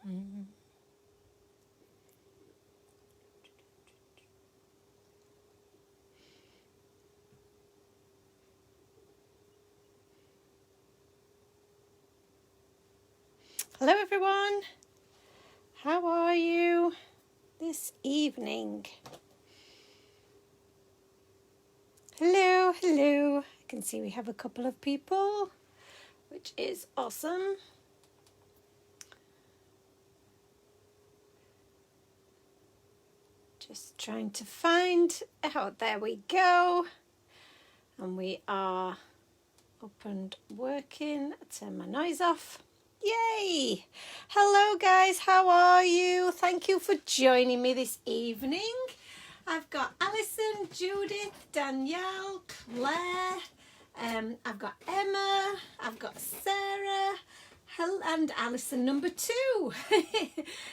Mm. Hello everyone, how are you this evening? Hello, hello. I can see we have a couple of people, which is awesome. Just trying to find out. There we go. And we are up and working. I'll turn my noise off. Yay! Hello guys, how are you? Thank you for joining me this evening. I've got Alison, Judith, Danielle, Claire, I've got Emma, I've got Sarah, and Alison number 2.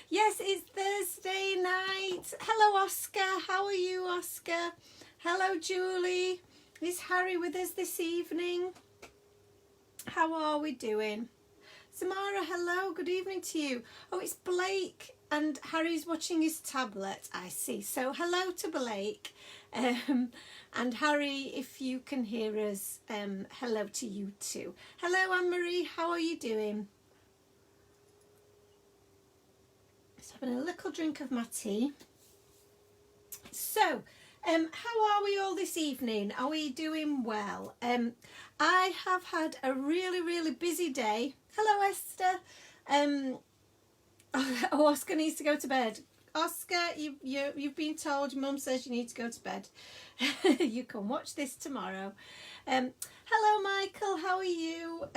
Yes, it's Thursday night. Hello Oscar, how are you Oscar? Hello Julie. Is Harry with us this evening? How are we doing? Samara, hello, good evening to you. Oh, it's Blake and Harry's watching his tablet, I see. So hello to Blake. And Harry, if you can hear us, hello to you too. Hello Anne-Marie, how are you doing? Just having a little drink of my tea. So, how are we all this evening? Are we doing well? I have had a really busy day. Hello Esther. Oh, Oscar needs to go to bed. Oscar, you've been told, Mum says you need to go to bed. You can watch this tomorrow. Hello Michael, how are you?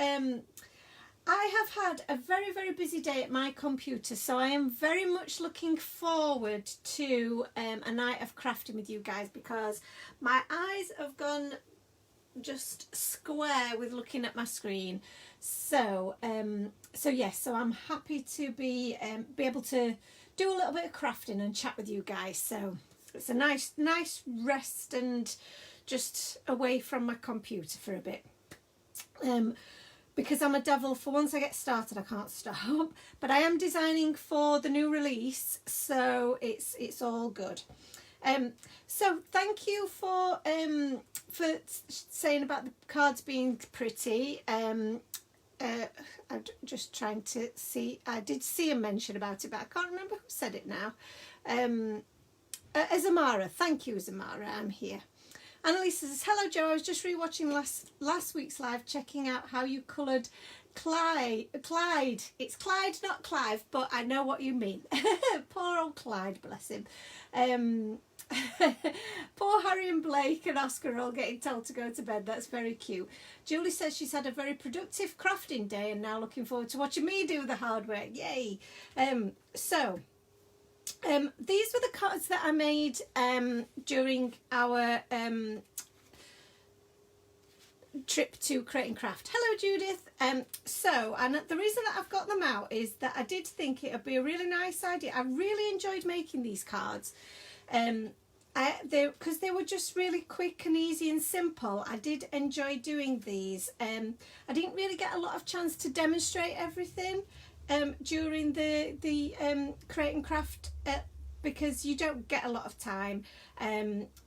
I have had a very busy day at my computer, so I am very much looking forward to a night of crafting with you guys, because my eyes have gone just square with looking at my screen. So yes, so I'm happy to be able to do a little bit of crafting and chat with you guys. So it's a nice rest and just away from my computer for a bit. Because I'm a devil, for once I get started I can't stop. But I am designing for the new release, so it's all good. So thank you for saying about the cards being pretty. I'm just trying to see. I did see a mention about it, but I can't remember who said it now. Azamara, thank you Azamara, I'm here. Annalisa says, hello Joe, I was just rewatching last week's live, checking out how you coloured Clyde. It's Clyde, not Clive, but I know what you mean. Poor old Clyde, bless him. Poor Harry and Blake and Oscar are all getting told to go to bed. That's very cute. Julie says she's had a very productive crafting day and now looking forward to watching me do the hard work. Yay! These were the cards that I made during our trip to Create and Craft. Hello Judith. And the reason that I've got them out is that I did think it would be a really nice idea. I really enjoyed making these cards. Because they were just really quick and easy and simple. I did enjoy doing these. I didn't really get a lot of chance to demonstrate everything during the Create and Craft because you don't get a lot of time,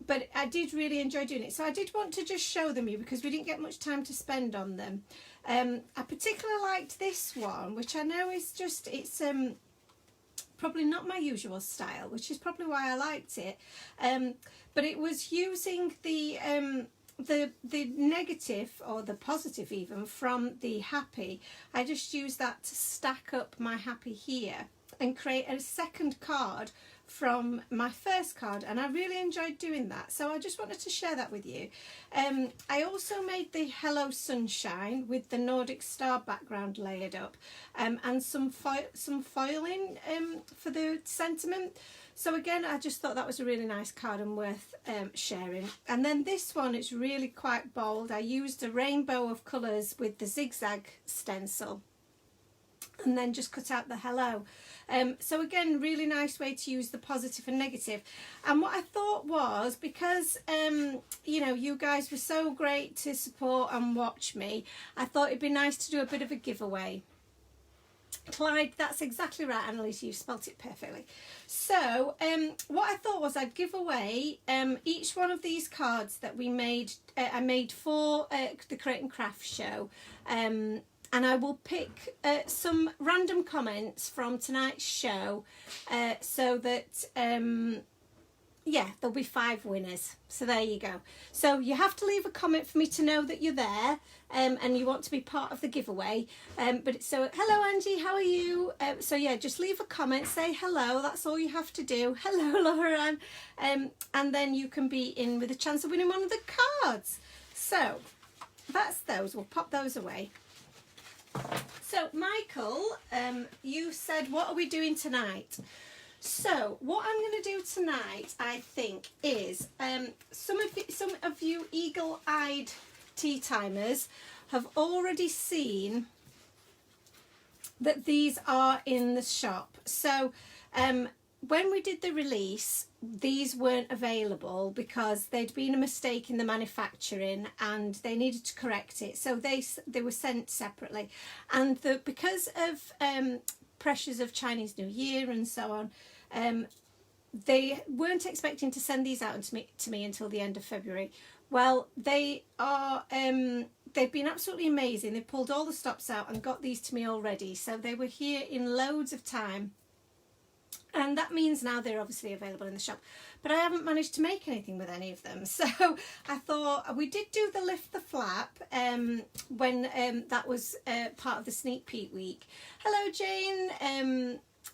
but I did really enjoy doing it, so I did want to just show them you because we didn't get much time to spend on them. I particularly liked this one, which I know is just, it's probably not my usual style, which is probably why I liked it, but it was using the negative, or the positive even, from the happy. I just used that to stack up my happy here and create a second card from my first card, and I really enjoyed doing that, so I just wanted to share that with you. I also made the Hello Sunshine with the Nordic Star background layered up, and some foiling for the sentiment. So again, I just thought that was a really nice card and worth sharing. And then this one, it's really quite bold. I used a rainbow of colours with the zigzag stencil and then just cut out the hello. So again, really nice way to use the positive and negative. And what I thought was, because you know, you guys were so great to support and watch me, I thought it'd be nice to do a bit of a giveaway. Clyde, that's exactly right, Annalise, you spelt it perfectly. So what I thought was I'd give away each one of these cards that we made, I made for the Create and Craft show, and I will pick some random comments from tonight's show, so that yeah, there'll be 5 winners. So there you go. So you have to leave a comment for me to know that you're there, and you want to be part of the giveaway. So hello Angie, how are you? So yeah, just leave a comment, say hello. That's all you have to do. Hello Laura Ann. And then you can be in with a chance of winning one of the cards. So that's those. We'll pop those away. So Michael, you said, what are we doing tonight? So what I'm going to do tonight, I think, is some of you eagle-eyed tea timers have already seen that these are in the shop. So when we did the release, these weren't available because there'd been a mistake in the manufacturing and they needed to correct it. So they were sent separately, and because of pressures of Chinese New Year and so on, they weren't expecting to send these out to me until the end of February. Well, they are they've been absolutely amazing. They pulled all the stops out and got these to me already, so they were here in loads of time, and that means now they're obviously available in the shop, but I haven't managed to make anything with any of them. So I thought, we did do the lift the flap when that was part of the sneak peek week. Hello Jane,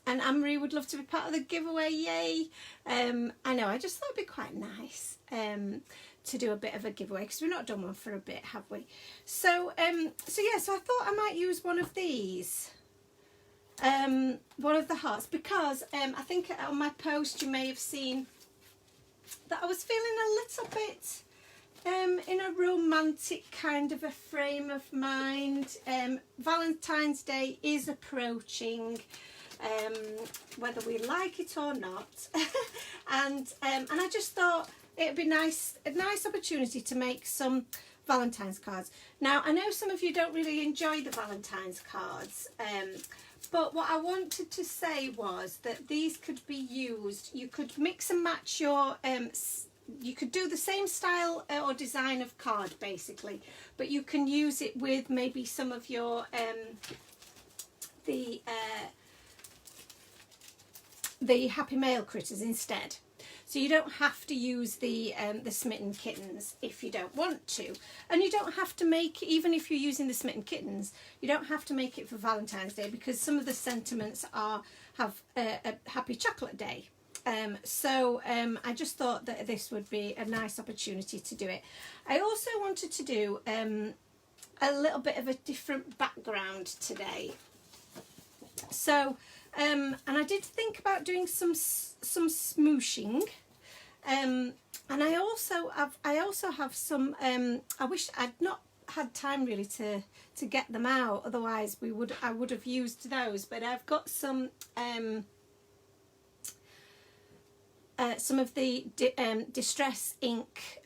and Anne-Marie would love to be part of the giveaway, yay. I know, I just thought it'd be quite nice to do a bit of a giveaway, because we've not done one for a bit, have we? So so I thought I might use one of these, one of the hearts, because I think on my post you may have seen that I was feeling a little bit in a romantic kind of a frame of mind. Valentine's Day is approaching, whether we like it or not, and I just thought it'd be a nice opportunity to make some Valentine's cards. Now I know some of you don't really enjoy the Valentine's cards, but what I wanted to say was that these could be used. You could mix and match your you could do the same style or design of card basically, but you can use it with maybe some of your the Happy Mail critters instead. So you don't have to use the Smitten Kittens if you don't want to, and you don't have to make, even if you're using the Smitten Kittens, you don't have to make it for Valentine's Day, because some of the sentiments have a Happy Chocolate Day. So I just thought that this would be a nice opportunity to do it. I also wanted to do a little bit of a different background today. So and I did think about doing some smooshing, and I also have some. I wish I'd not had time really to get them out. Otherwise, I would have used those. But I've got some of the Distress Ink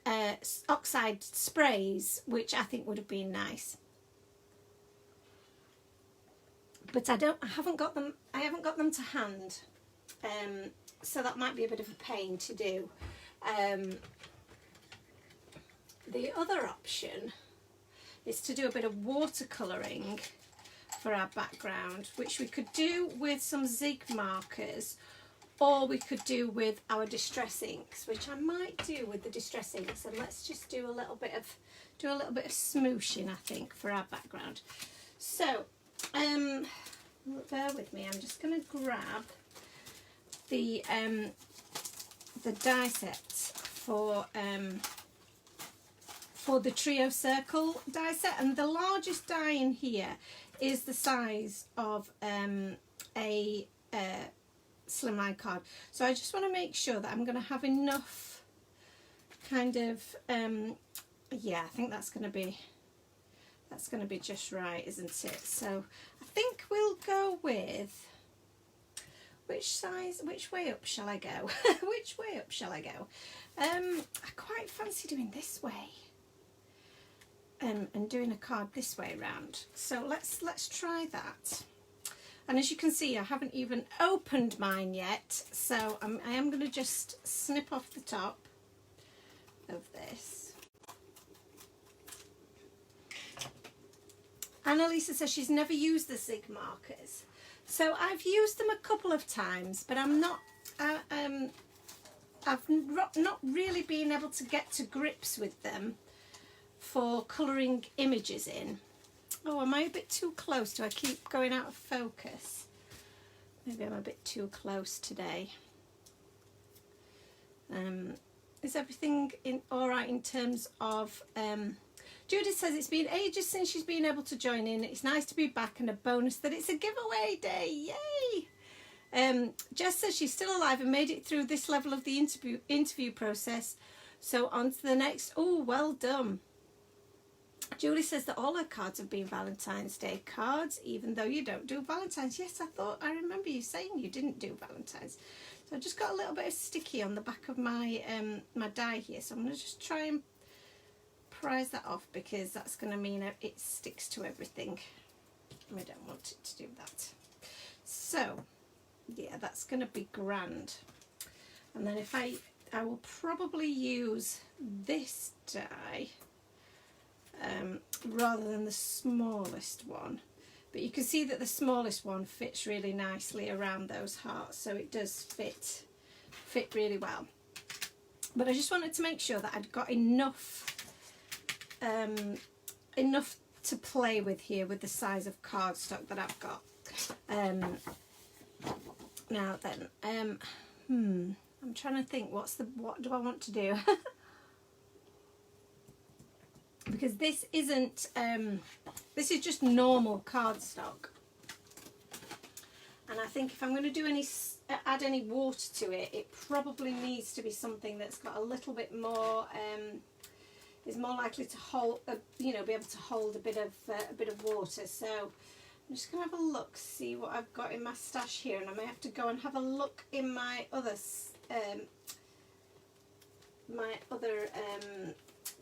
oxide sprays, which I think would have been nice. But I haven't got them to hand, so that might be a bit of a pain to do. The other option is to do a bit of watercolouring for our background, which we could do with some Zig markers, or we could do with our Distress Inks, which I might do with the Distress Inks. And let's just do a little bit of smooshing, I think, for our background. So bear with me, I'm just going to grab the die set for the Trio Circle die set, and the largest die in here is the size of a slimline card. So I just want to make sure that I'm going to have enough kind of yeah, I think that's going to be just right, isn't it? So I think we'll go with, which way up shall I go? Which way up shall I go? I quite fancy doing this way, and doing a card this way around. So let's try that. And as you can see, I haven't even opened mine yet, so I am going to just snip off the top of this. Annalisa says she's never used the Zig markers. So I've used them a couple of times, but I've not really been able to get to grips with them for colouring images in. Oh, am I a bit too close? Do I keep going out of focus? Maybe I'm a bit too close today. Is everything all right in terms of... Judith says it's been ages since she's been able to join in. It's nice to be back, and a bonus that it's a giveaway day. Yay! Jess says she's still alive and made it through this level of the interview process. So on to the next. Oh, well done. Julie says that all her cards have been Valentine's Day cards, even though you don't do Valentine's. Yes, I remember you saying you didn't do Valentine's. So I just got a little bit of sticky on the back of my my die here. So I'm going to just try and prise that off, because that's going to mean it sticks to everything. I don't want it to do that. So yeah, that's going to be grand. And then if I will probably use this die rather than the smallest one, but you can see that the smallest one fits really nicely around those hearts, so it does fit really well. But I just wanted to make sure that I'd got enough to play with here with the size of cardstock that I've got. Now then, I'm trying to think what do I want to do? Because this isn't, this is just normal cardstock. And I think if I'm going to do add any water to it, it probably needs to be something that's got a little bit more, is more likely to hold, you know, be able to hold a bit of water. So I'm just going to have a look, see what I've got in my stash here, and I may have to go and have a look in my other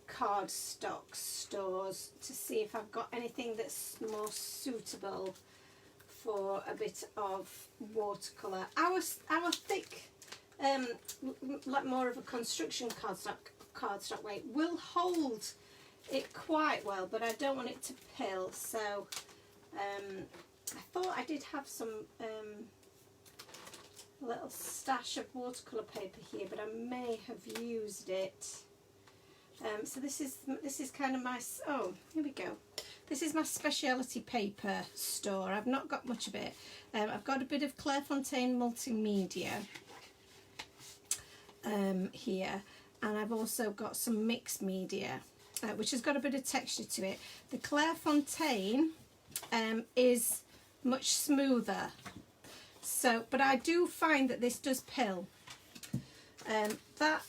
cardstock stores to see if I've got anything that's more suitable for a bit of watercolour. Our thick, like more of a construction cardstock weight will hold it quite well, but I don't want it to pill. So I thought I did have some little stash of watercolour paper here, but I may have used it. So this is kind of my, oh, here we go. This is my speciality paper store. I've not got much of it. I've got a bit of Clairefontaine multimedia here, and I've also got some mixed media, which has got a bit of texture to it. The Clairefontaine is much smoother, so, but I do find that this does pill. That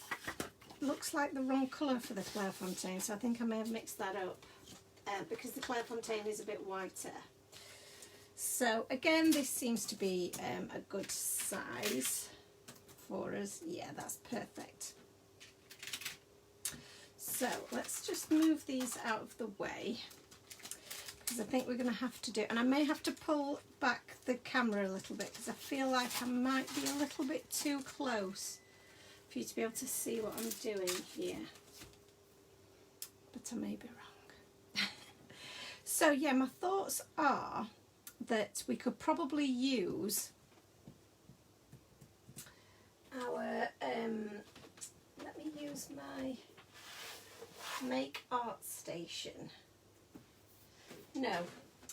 looks like the wrong colour for the Clairefontaine, so I think I may have mixed that up, because the Clairefontaine is a bit whiter. So again, this seems to be a good size for us. Yeah, that's perfect. So let's just move these out of the way, because I think we're going to have to do, and I may have to pull back the camera a little bit, because I feel like I might be a little bit too close for you to be able to see what I'm doing here, but I may be wrong. So yeah, my thoughts are that we could probably use our, let me use my Make Art Station. No,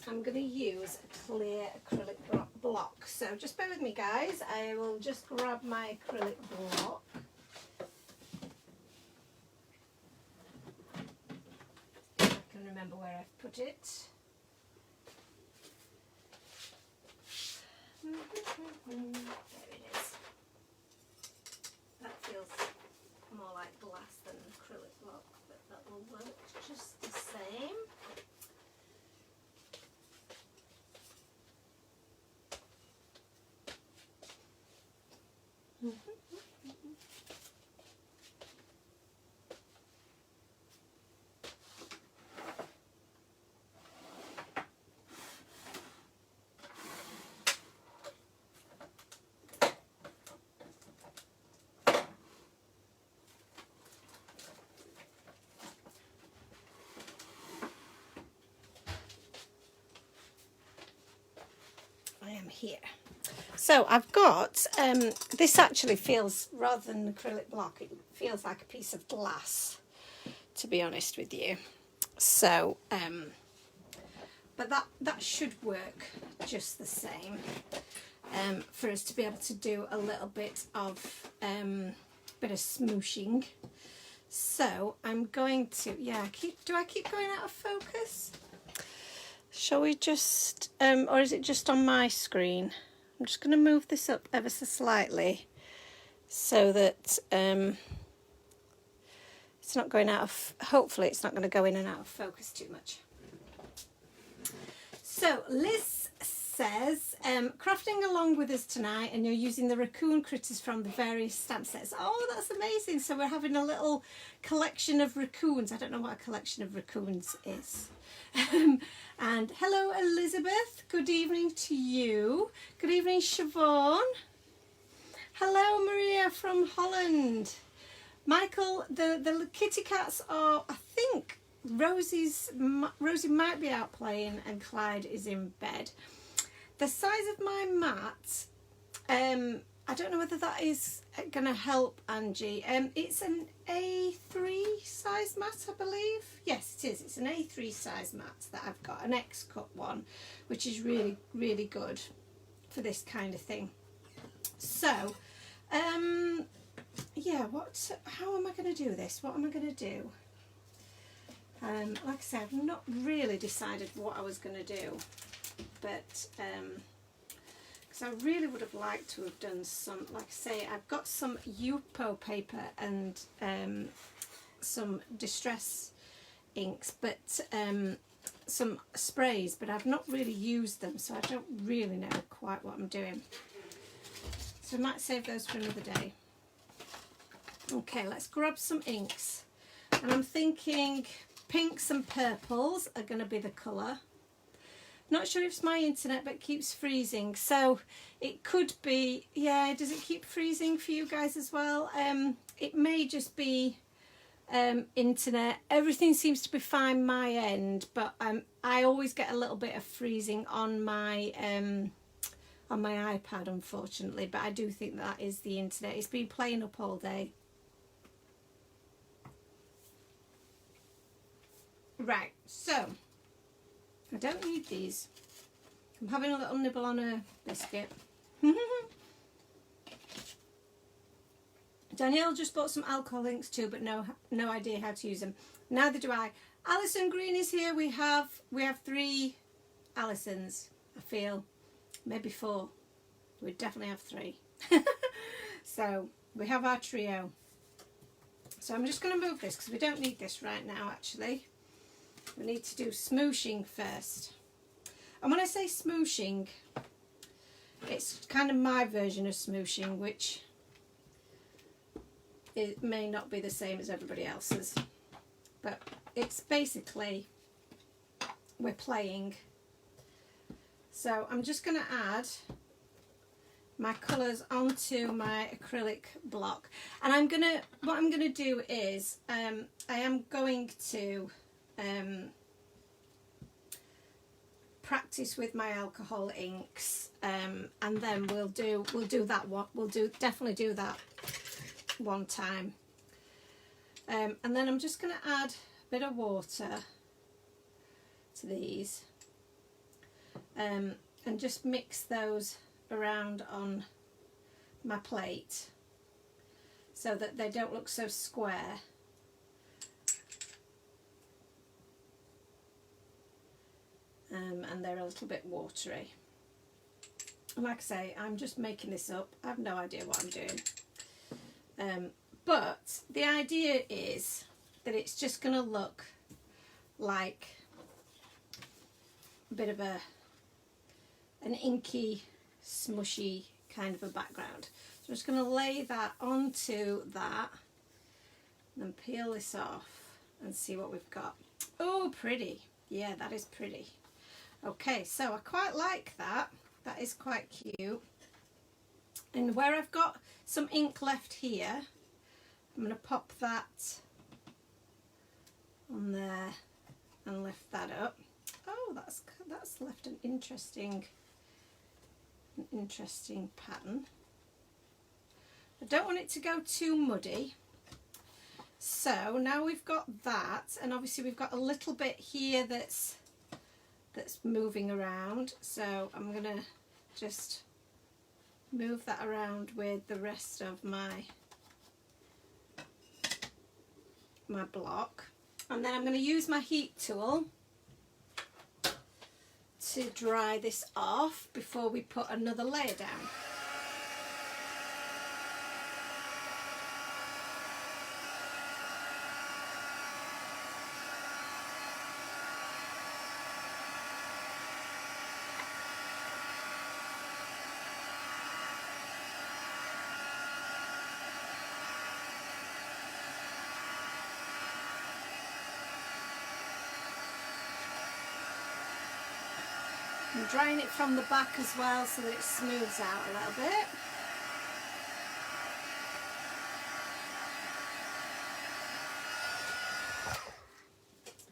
I'm going to use a clear acrylic block. So just bear with me, guys. I will just grab my acrylic block. If I can remember where I've put it. There it is. That feels more like glass than an acrylic block, but that will work just the same. here. So I've got, this actually feels, rather than an acrylic block, it feels like a piece of glass, to be honest with you. So, but that should work just the same, for us to be able to do a little bit of smooshing. So I'm going to, do I keep going out of focus? Shall we just, or is it just on my screen? I'm just going to move this up ever so slightly so that it's not going out of, hopefully it's not going to go in and out of focus too much. So Liz says, crafting along with us tonight, and you're using the raccoon critters from the various stamp sets. Oh, that's amazing. So we're having a little collection of raccoons. I don't know what a collection of raccoons is. And hello Elizabeth, good evening to you. Good evening Siobhan. Hello Maria from Holland. Michael, the kitty cats are, I think Rosie might be out playing and Clyde is in bed. The size of my mat, I don't know whether that is going to help Angie. It's an A3 size mat, I believe. Yes, it is. It's an A3 size mat that I've got, an X-cut one, which is really, really good for this kind of thing. So, yeah, how am I going to do this? What am I going to do? Like I said, I've not really decided what I was going to do, but because I really would have liked to have done some, like I say, I've got some Yupo paper and some distress inks, but some sprays, but I've not really used them, so I don't really know quite what I'm doing. So I might save those for another day. Okay, let's grab some inks. And I'm thinking pinks and purples are going to be the colour. Not sure if it's my internet, but it keeps freezing. So it could be, yeah, does it keep freezing for you guys as well? It may just be internet. Everything seems to be fine my end, but I always get a little bit of freezing on my iPad, unfortunately. But I do think that is the internet. It's been playing up all day. Right, so I don't need these. I'm having a little nibble on a biscuit. Danielle just bought some alcohol inks too, but no idea how to use them. Neither do I. Alison Green is here. We have 3 Alisons, I feel. Maybe 4. We definitely have 3. So we have our trio. So I'm just going to move this because we don't need this right now actually. We need to do smooshing first. And when I say smooshing, it's kind of my version of smooshing, which it may not be the same as everybody else's. But it's basically, we're playing. So I'm just going to add my colours onto my acrylic block. And what I'm going to do is, I am going to practice with my alcohol inks, and then we'll definitely do that one time, and then I'm just going to add a bit of water to these, and just mix those around on my plate so that they don't look so square. And they're a little bit watery. Like I say, I'm just making this up. I have no idea what I'm doing. But the idea is that it's just going to look like a bit of an inky, smushy kind of a background. So I'm just going to lay that onto that and then peel this off and see what we've got. Oh, pretty. Yeah, that is pretty. Okay, so I quite like that. That is quite cute. And where I've got some ink left here, I'm going to pop that on there and lift that up. Oh, that's left an interesting an interesting pattern. I don't want it to go too muddy. So now we've got that, and obviously we've got a little bit here that's moving around, so I'm gonna just move that around with the rest of my block, and then I'm going to use my heat tool to dry this off before we put another layer down. I'm drying it from the back as well so that it smooths out a little bit.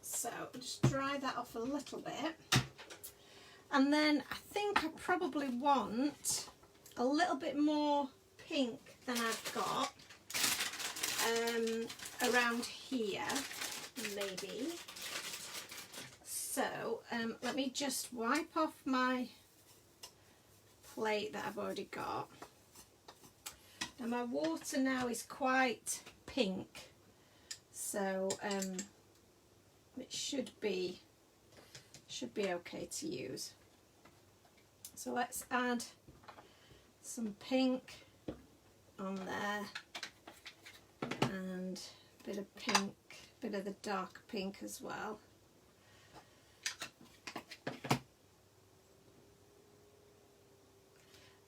So just dry that off a little bit. And then I think I probably want a little bit more pink than I've got around here, maybe. So let me just wipe off my plate that I've already got. And my water now is quite pink, so it should be okay to use. So let's add some pink on there, and a bit of pink, a bit of the dark pink as well.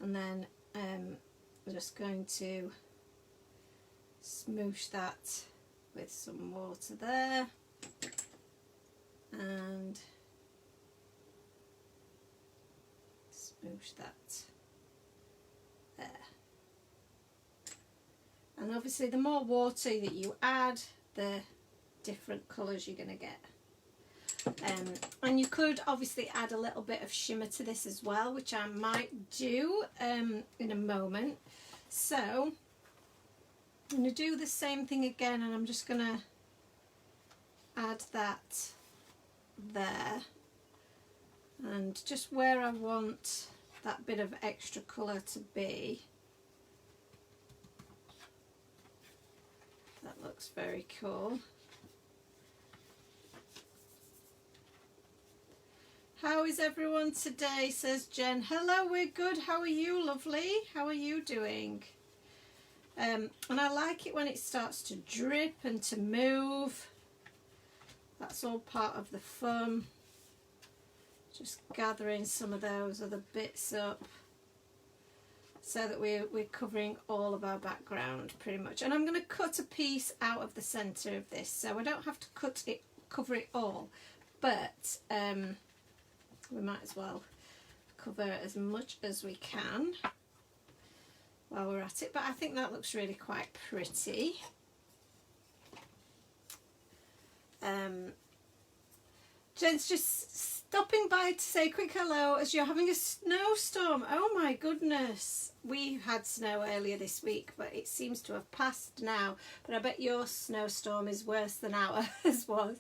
And then I'm just going to smoosh that with some water there, and smoosh that there. And obviously the more water that you add, the different colours you're going to get. And you could obviously add a little bit of shimmer to this as well, which I might do in a moment. So I'm going to do the same thing again, and I'm just going to add that there, and just where I want that bit of extra colour to be. That looks very cool. How is everyone today, says Jen. Hello, we're good. How are you, lovely? How are you doing? And I like it when it starts to drip and to move. That's all part of the fun. Just gathering some of those other bits up so that we're covering all of our background pretty much. And I'm going to cut a piece out of the centre of this, so I don't have to cover it all, but we might as well cover as much as we can while we're at it. But I think that looks really quite pretty. Jen's just stopping by to say a quick hello as you're having a snowstorm. Oh my goodness. We had snow earlier this week, but it seems to have passed now. But I bet your snowstorm is worse than ours was.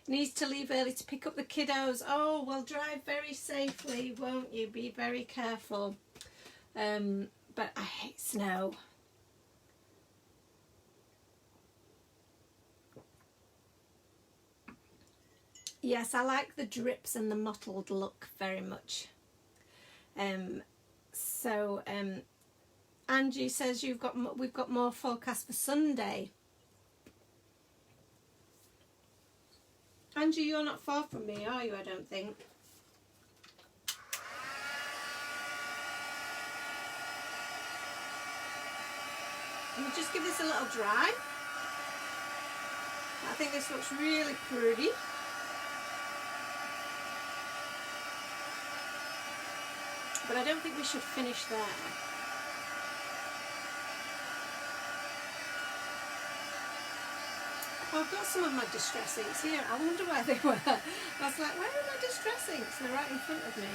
Needs to leave early to pick up the kiddos. Oh, well, drive very safely, won't you? Be very careful. But I hate snow. Yes, I like the drips and the mottled look very much. Angie says we've got more forecast for Sunday. Angie, you're not far from me, are you? I don't think. Let me just give this a little dry. I think this looks really pretty. But I don't think we should finish there. Oh, I've got some of my distress inks here. I wonder where they were. I was like, where are my distress inks? They're right in front of me.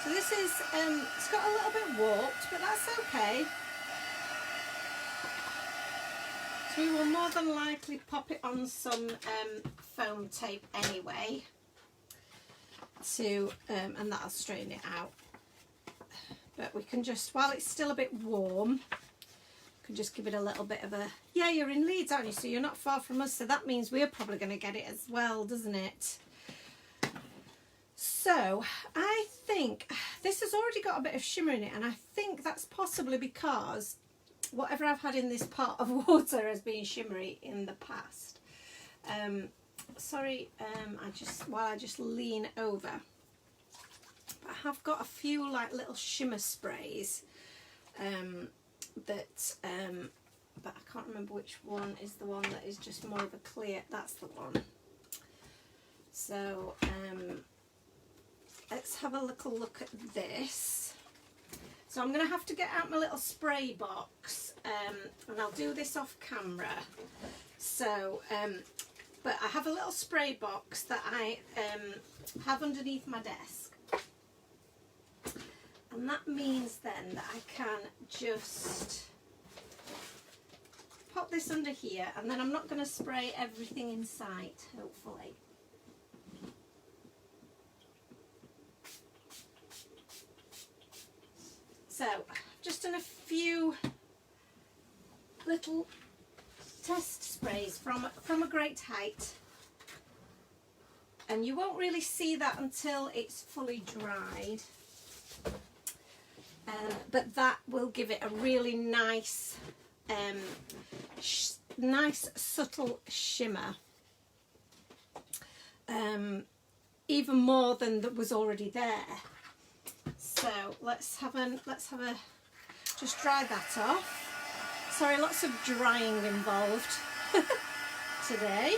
So this is, it's got a little bit warped, but that's okay. So we will more than likely pop it on some foam tape anyway, and that'll straighten it out. But we can just, while it's still a bit warm, we can just give it a little bit of a, yeah, you're in Leeds, aren't you? So you're not far from us, so that means we're probably going to get it as well, doesn't it? So I think this has already got a bit of shimmer in it, and I think that's possibly because whatever I've had in this pot of water has been shimmery in the past. Sorry, I just lean over. I have got a few like little shimmer sprays but I can't remember which one is the one that is just more of a clear. That's the one. So let's have a little look at this. So I'm going to have to get out my little spray box and I'll do this off camera. So but I have a little spray box that I have underneath my desk, and that means then that I can just pop this under here, and then I'm not going to spray everything in sight, hopefully. So just done a few little test sprays from a great height, and you won't really see that until it's fully dried, but that will give it a really nice nice subtle shimmer, even more than that was already there. So let's have a just dry that off. Sorry, lots of drying involved today.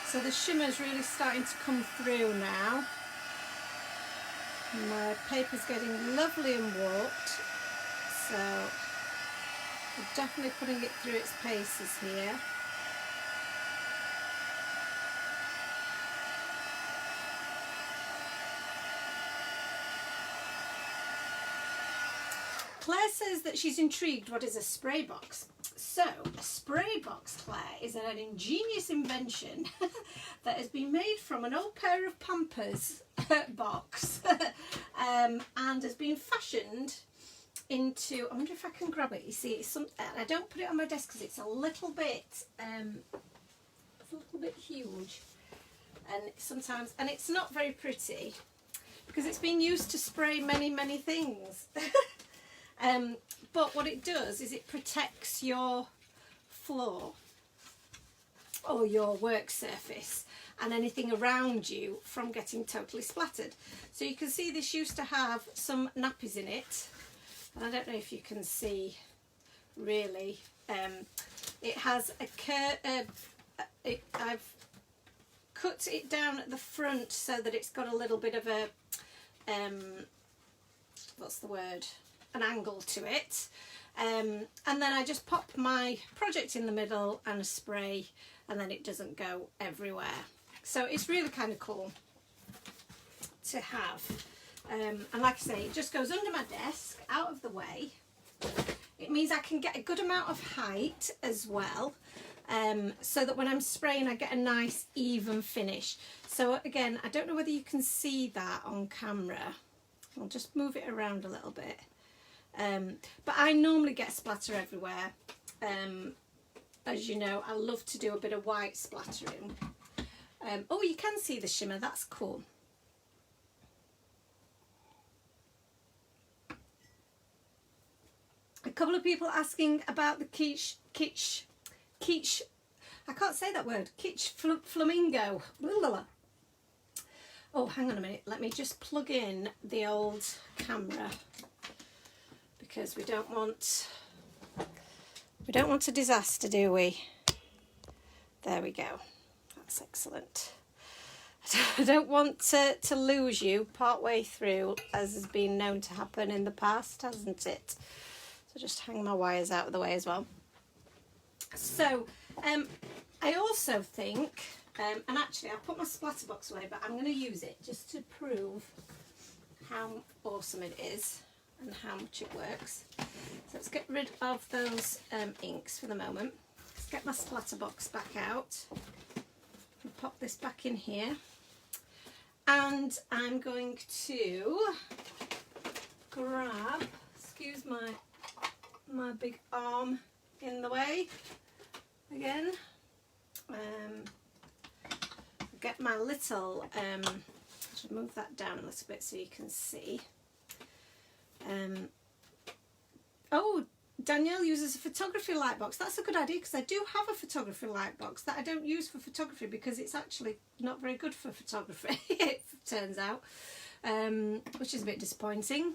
So the shimmer's really starting to come through now. My paper's getting lovely and warped, so I'm definitely putting it through its paces here. Claire says that she's intrigued what is a spray box. So, a spray box, Claire, is an ingenious invention that has been made from an old pair of Pampers box and has been fashioned into, I wonder if I can grab it. You see, it's some, I don't put it on my desk because it's a little bit huge, and sometimes, and it's not very pretty because it's been used to spray many things. But what it does is it protects your floor or your work surface and anything around you from getting totally splattered. So you can see this used to have some nappies in it, and I don't know if you can see really. It has a I've cut it down at the front so that it's got a little bit of a what's the word, an angle to it, and then I just pop my project in the middle and a spray, and then it doesn't go everywhere. So it's really kind of cool to have, and like I say, it just goes under my desk, out of the way. It means I can get a good amount of height as well, so that when I'm spraying I get a nice even finish. So again, I don't know whether you can see that on camera. I'll just move it around a little bit. But I normally get splatter everywhere. As you know, I love to do a bit of white splattering. Oh, you can see the shimmer, that's cool. A couple of people asking about the quiche, I can't say that word, quiche flamingo. Oh, hang on a minute, let me just plug in the old camera, because we don't want a disaster, do we? There we go. That's excellent. I don't want to lose you part way through, as has been known to happen in the past, hasn't it? So just hang my wires out of the way as well. So I also think, and actually I'll put my splatter box away, but I'm going to use it just to prove how awesome it is and how much it works. So let's get rid of those inks for the moment. Let's get my splatter box back out and pop this back in here. And I'm going to grab, excuse my big arm in the way again, get my little, I should move that down a little bit so you can see. Oh, Danielle uses a photography light box. That's a good idea, because I do have a photography light box that I don't use for photography because it's actually not very good for photography, it turns out, which is a bit disappointing.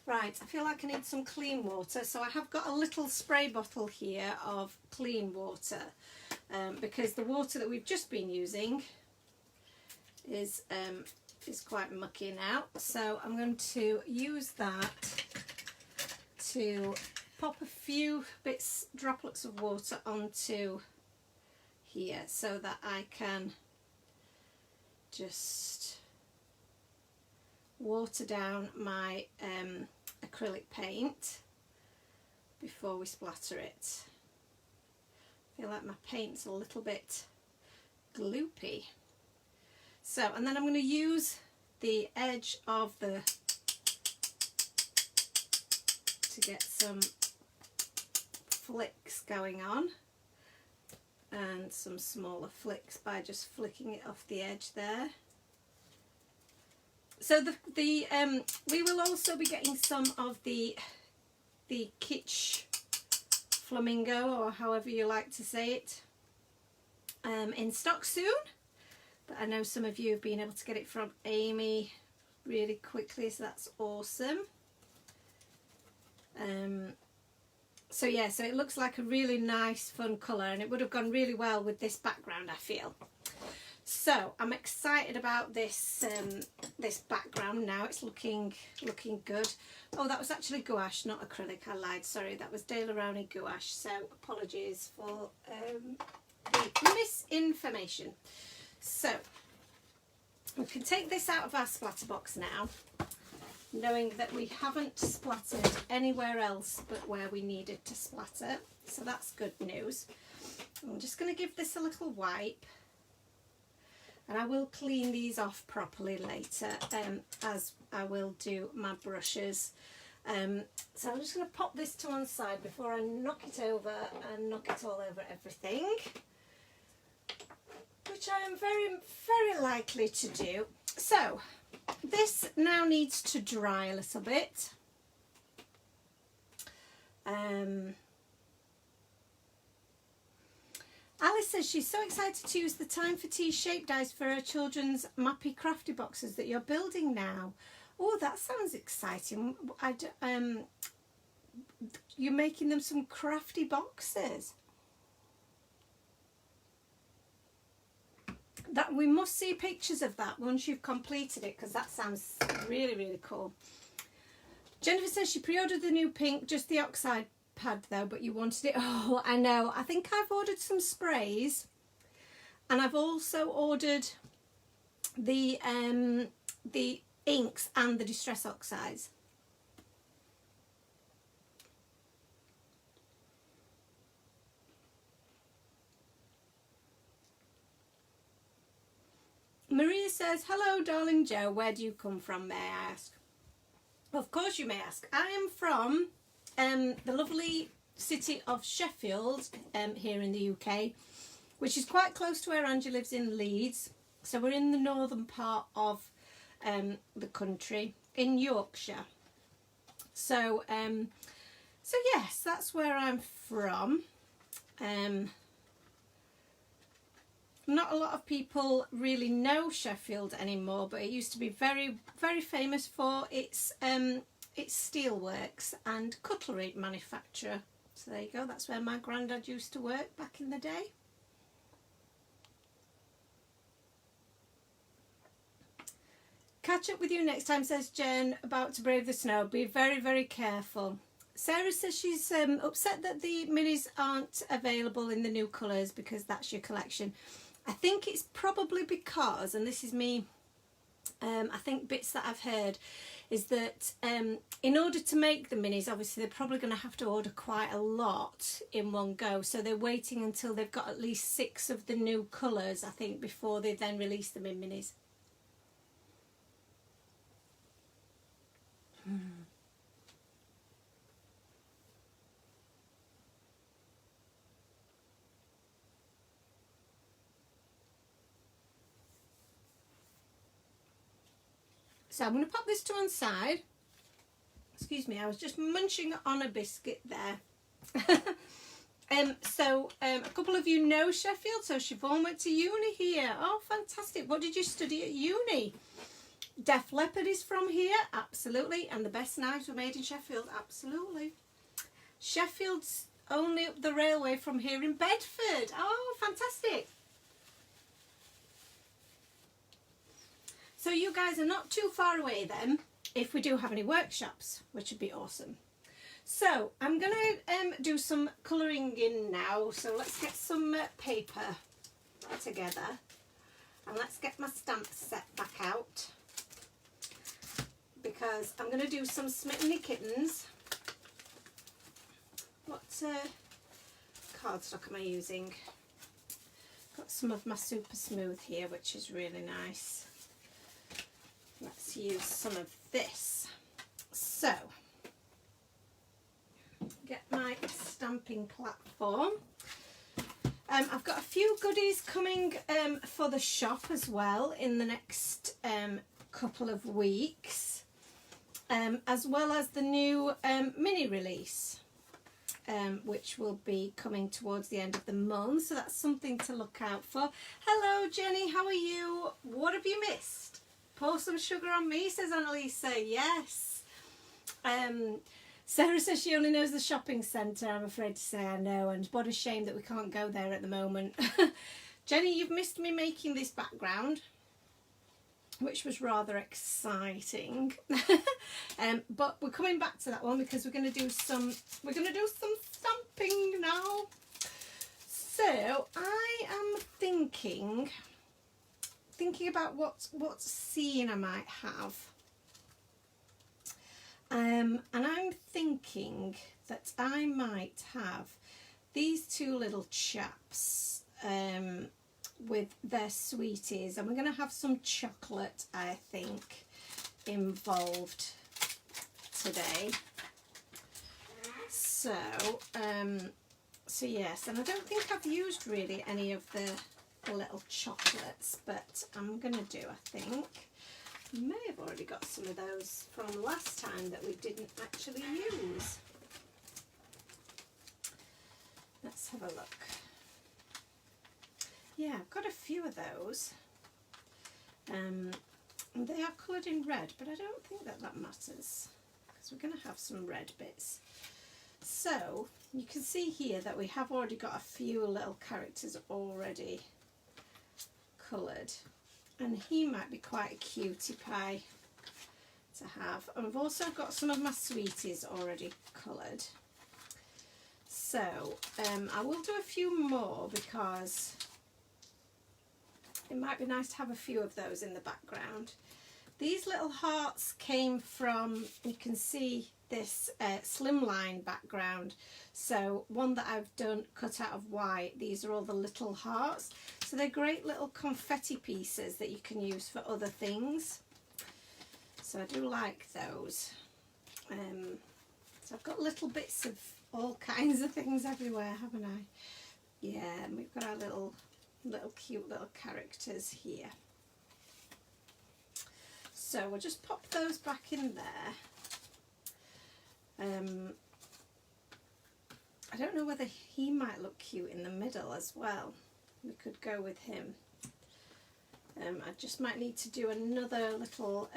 Right, I feel like I need some clean water, so I have got a little spray bottle here of clean water, because the water that we've just been using is quite mucky now. So I'm going to use that to pop a few droplets of water onto here so that I can just water down my acrylic paint before we splatter it. I feel like my paint's a little bit gloopy. So, and then I'm going to use the edge of the, to get some flicks going on, and some smaller flicks by just flicking it off the edge there. So we will also be getting some of the kitsch flamingo, or however you like to say it, in stock soon. But I know some of you have been able to get it from Amy really quickly, so that's awesome. So yeah, so it looks like a really nice fun colour, and it would have gone really well with this background, I feel. So I'm excited about this this background now. It's looking good. Oh, that was actually gouache, not acrylic. I lied. Sorry, that was Daler-Rowney gouache. So apologies for the misinformation. So we can take this out of our splatter box now, knowing that we haven't splattered anywhere else but where we needed to splatter. So that's good news. I'm just going to give this a little wipe. And I will clean these off properly later, as I will do my brushes. So I'm just going to pop this to one side before I knock it over and knock it all over everything, which I am very, very likely to do. So this now needs to dry a little bit. Alice says she's so excited to use the Time for Tea shape dies for her children's Mappy Crafty boxes that you're building now. Oh, that sounds exciting. You're making them some crafty boxes. That we must see pictures of that once you've completed it, because that sounds really, really cool. Jennifer says she pre-ordered the new pink, just the oxide pad though, but you wanted it. Oh, I know. I think I've ordered some sprays, and I've also ordered the inks and the distress oxides. Maria says, hello darling Joe, where do you come from, may I ask? Of course you may ask. I am from the lovely city of Sheffield, here in the UK, which is quite close to where Angie lives in Leeds. So we're in the northern part of the country, in Yorkshire. So so yes, that's where I'm from. Not a lot of people really know Sheffield anymore, but it used to be very, very famous for its steelworks and cutlery manufacture. So there you go, that's where my granddad used to work back in the day. Catch up with you next time, says Jen, about to brave the snow. Be very, very careful. Sarah says she's upset that the minis aren't available in the new colours because that's your collection. I think it's probably because, and this is me, I think bits that I've heard, is that in order to make the minis, obviously they're probably going to have to order quite a lot in one go. So they're waiting until they've got at least 6 of the new colours, I think, before they then release them in minis. So I'm going to pop this to one side. Excuse me, I was just munching on a biscuit there. A couple of you know Sheffield, so Siobhan went to uni here. Oh, fantastic. What did you study at uni? Def Leppard is from here, absolutely. And the best knives were made in Sheffield, absolutely. Sheffield's only up the railway from here in Bedford. Oh, fantastic. So you guys are not too far away then, if we do have any workshops, which would be awesome. So I'm going to do some colouring in now. So let's get some paper together. And let's get my stamp set back out. Because I'm going to do some Smitteny Kittens. What cardstock am I using? Got some of my Super Smooth here, which is really nice. Let's use some of this. So, get my stamping platform. I've got a few goodies coming for the shop as well in the next couple of weeks, as well as the new mini release, which will be coming towards the end of the month. So that's something to look out for. Hello Jenny, how are you? What have you missed? Pour some sugar on me, says Annalisa. Yes. Sarah says she only knows the shopping centre. I'm afraid to say I know, and what a shame that we can't go there at the moment. Jenny, you've missed me making this background, which was rather exciting. But we're coming back to that one because we're going to do some stamping now. So I am thinking about what scene I might have, and I'm thinking that I might have these two little chaps with their sweeties, and we're going to have some chocolate, I think, involved today. So yes, and I don't think I've used really any of the little chocolates, but I'm gonna do, I think, may have already got some of those from last time that we didn't actually use. Let's have a look. Yeah, I've got a few of those. They are coloured in red, but I don't think that matters because we're going to have some red bits. So you can see here that we have already got a few little characters already coloured, and he might be quite a cutie pie to have. And we've also got some of my sweeties already coloured. So I will do a few more because it might be nice to have a few of those in the background. These little hearts came from, you can see this slimline background, so one that I've done cut out of white. These are all the little hearts, so they're great little confetti pieces that you can use for other things, so I do like those. So I've got little bits of all kinds of things everywhere, haven't I? Yeah, and we've got our little cute little characters here. So we'll just pop those back in there. I don't know whether he might look cute in the middle as well. We could go with him. I just might need to do another little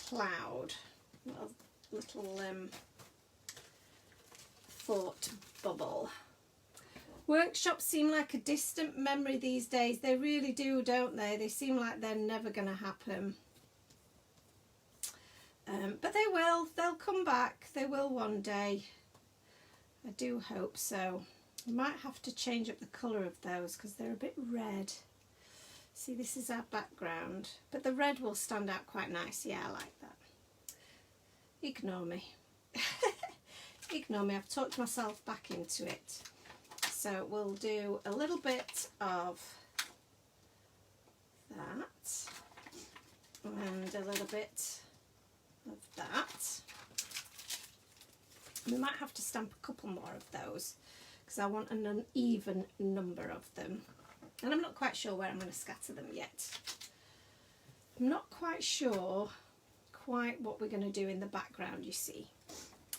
cloud, little thought bubble. Workshops seem like a distant memory these days. They really do, don't they? They seem like they're never going to happen. But they'll come back, they will one day. I do hope so. I might have to change up the colour of those because they're a bit red. See, this is our background, but the red will stand out quite nice. Yeah, I like that. Ignore me. Ignore me, I've talked myself back into it. So we'll do a little bit of that and a little bit of that. We might have to stamp a couple more of those because I want an uneven number of them. And I'm not quite sure where I'm going to scatter them yet. I'm not quite sure quite what we're going to do in the background, you see.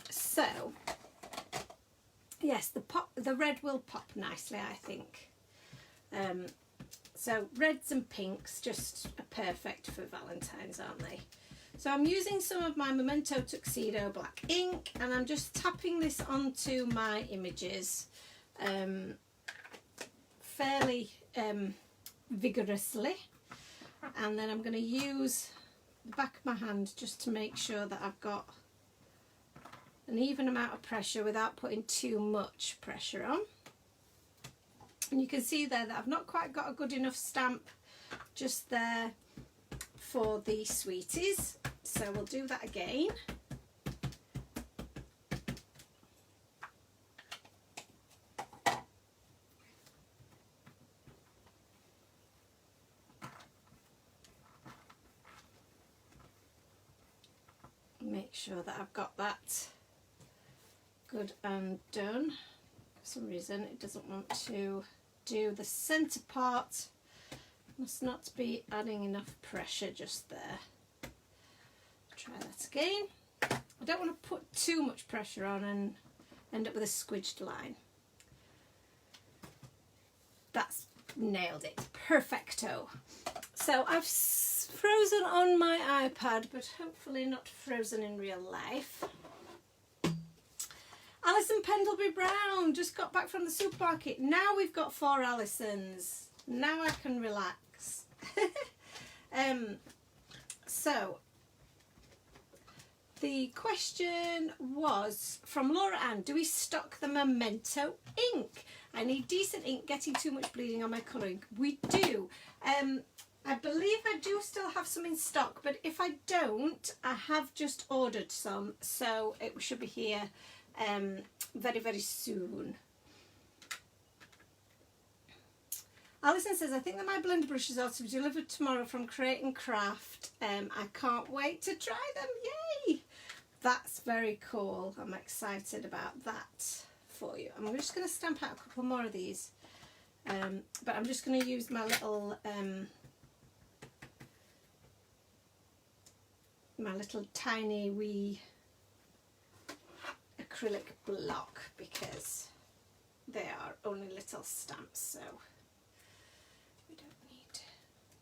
So, yes, the red will pop nicely, I think. So reds and pinks just are perfect for Valentine's, aren't they? So I'm using some of my Memento Tuxedo black ink and I'm just tapping this onto my images fairly vigorously, and then I'm going to use the back of my hand just to make sure that I've got an even amount of pressure without putting too much pressure on. And you can see there that I've not quite got a good enough stamp just there for the sweeties, so we'll do that again. Make sure that I've got that good and done. For some reason it doesn't want to do the centre part. Must not be adding enough pressure just there. Try that again. I don't want to put too much pressure on and end up with a squidged line. That's nailed it. Perfecto. So I've frozen on my iPad, but hopefully not frozen in real life. Alison Pendlebury Brown just got back from the supermarket. Now we've got 4 Alisons. Now I can relax. So the question was from Laura Ann, do we stock the Memento ink? I need decent ink, getting too much bleeding on my colouring. We do. I believe I do still have some in stock, but if I don't, I have just ordered some, so it should be here very, very soon. Alison says, I think that my blender brushes are to be delivered tomorrow from Create and Craft. I can't wait to try them. Yay! That's very cool. I'm excited about that for you. I'm just going to stamp out a couple more of these. But I'm just going to use my little tiny wee acrylic block because they are only little stamps, so we don't need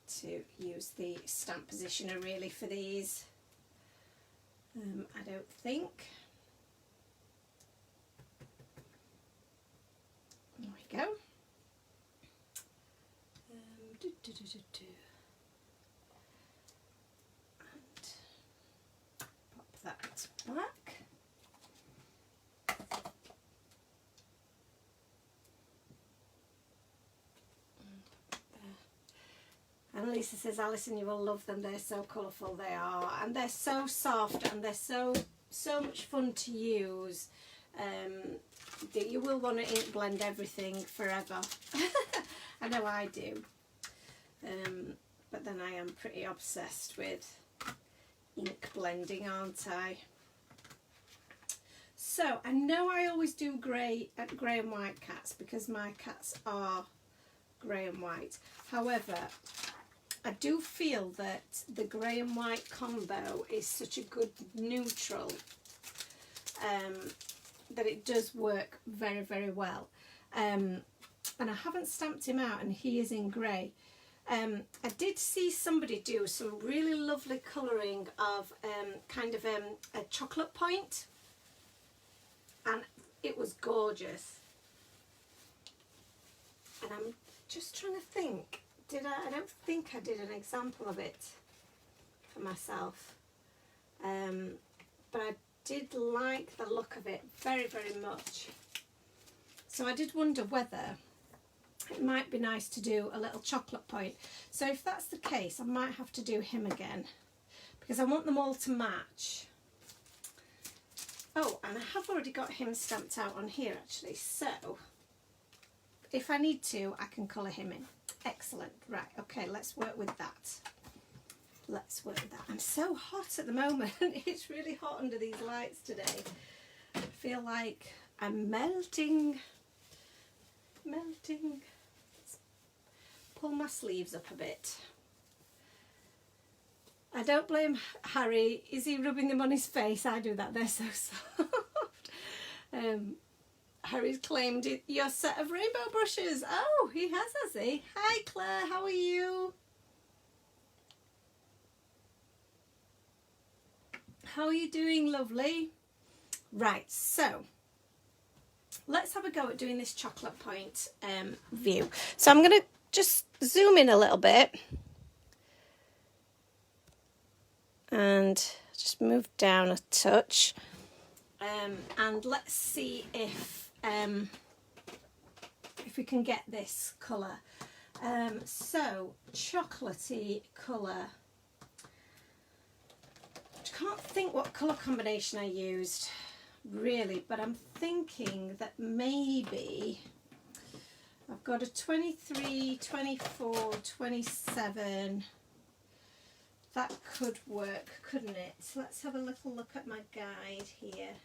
to use the stamp positioner really for these. I don't think. There we go. And pop that back. Annalisa says, Alison, you will love them. They're so colourful, they are, and they're so soft, and they're so much fun to use. That you will want to ink blend everything forever. I know I do. But then I am pretty obsessed with ink blending, aren't I? So I know I always do grey and white cats because my cats are grey and white. However, I do feel that the grey and white combo is such a good neutral that it does work very, very well. And I haven't stamped him out, and he is in grey. I did see somebody do some really lovely colouring of kind of a chocolate point, and it was gorgeous. And I'm just trying to think, I don't think I did an example of it for myself. but I did like the look of it very, very much. So I did wonder whether it might be nice to do a little chocolate point. So if that's the case, I might have to do him again because I want them all to match. Oh, and I have already got him stamped out on here actually, so if I need to, I can colour him in. Excellent. Right, okay, let's work with that. Let's work with that. I'm so hot at the moment. It's really hot under these lights today. I feel like I'm melting. Melting. Let's pull my sleeves up a bit. I don't blame Harry. Is he rubbing them on his face? I do that. They're so soft. Harry's claimed your set of rainbow brushes. Oh, he has he? Hi Claire, how are you? How are you doing, lovely? Right, so let's have a go at doing this chocolate point view. So I'm going to just zoom in a little bit and just move down a touch, and let's see if we can get this colour. So chocolatey colour. I can't think what colour combination I used really, but I'm thinking that maybe I've got a 23, 24, 27. That could work, couldn't it? So let's have a little look at my guide here.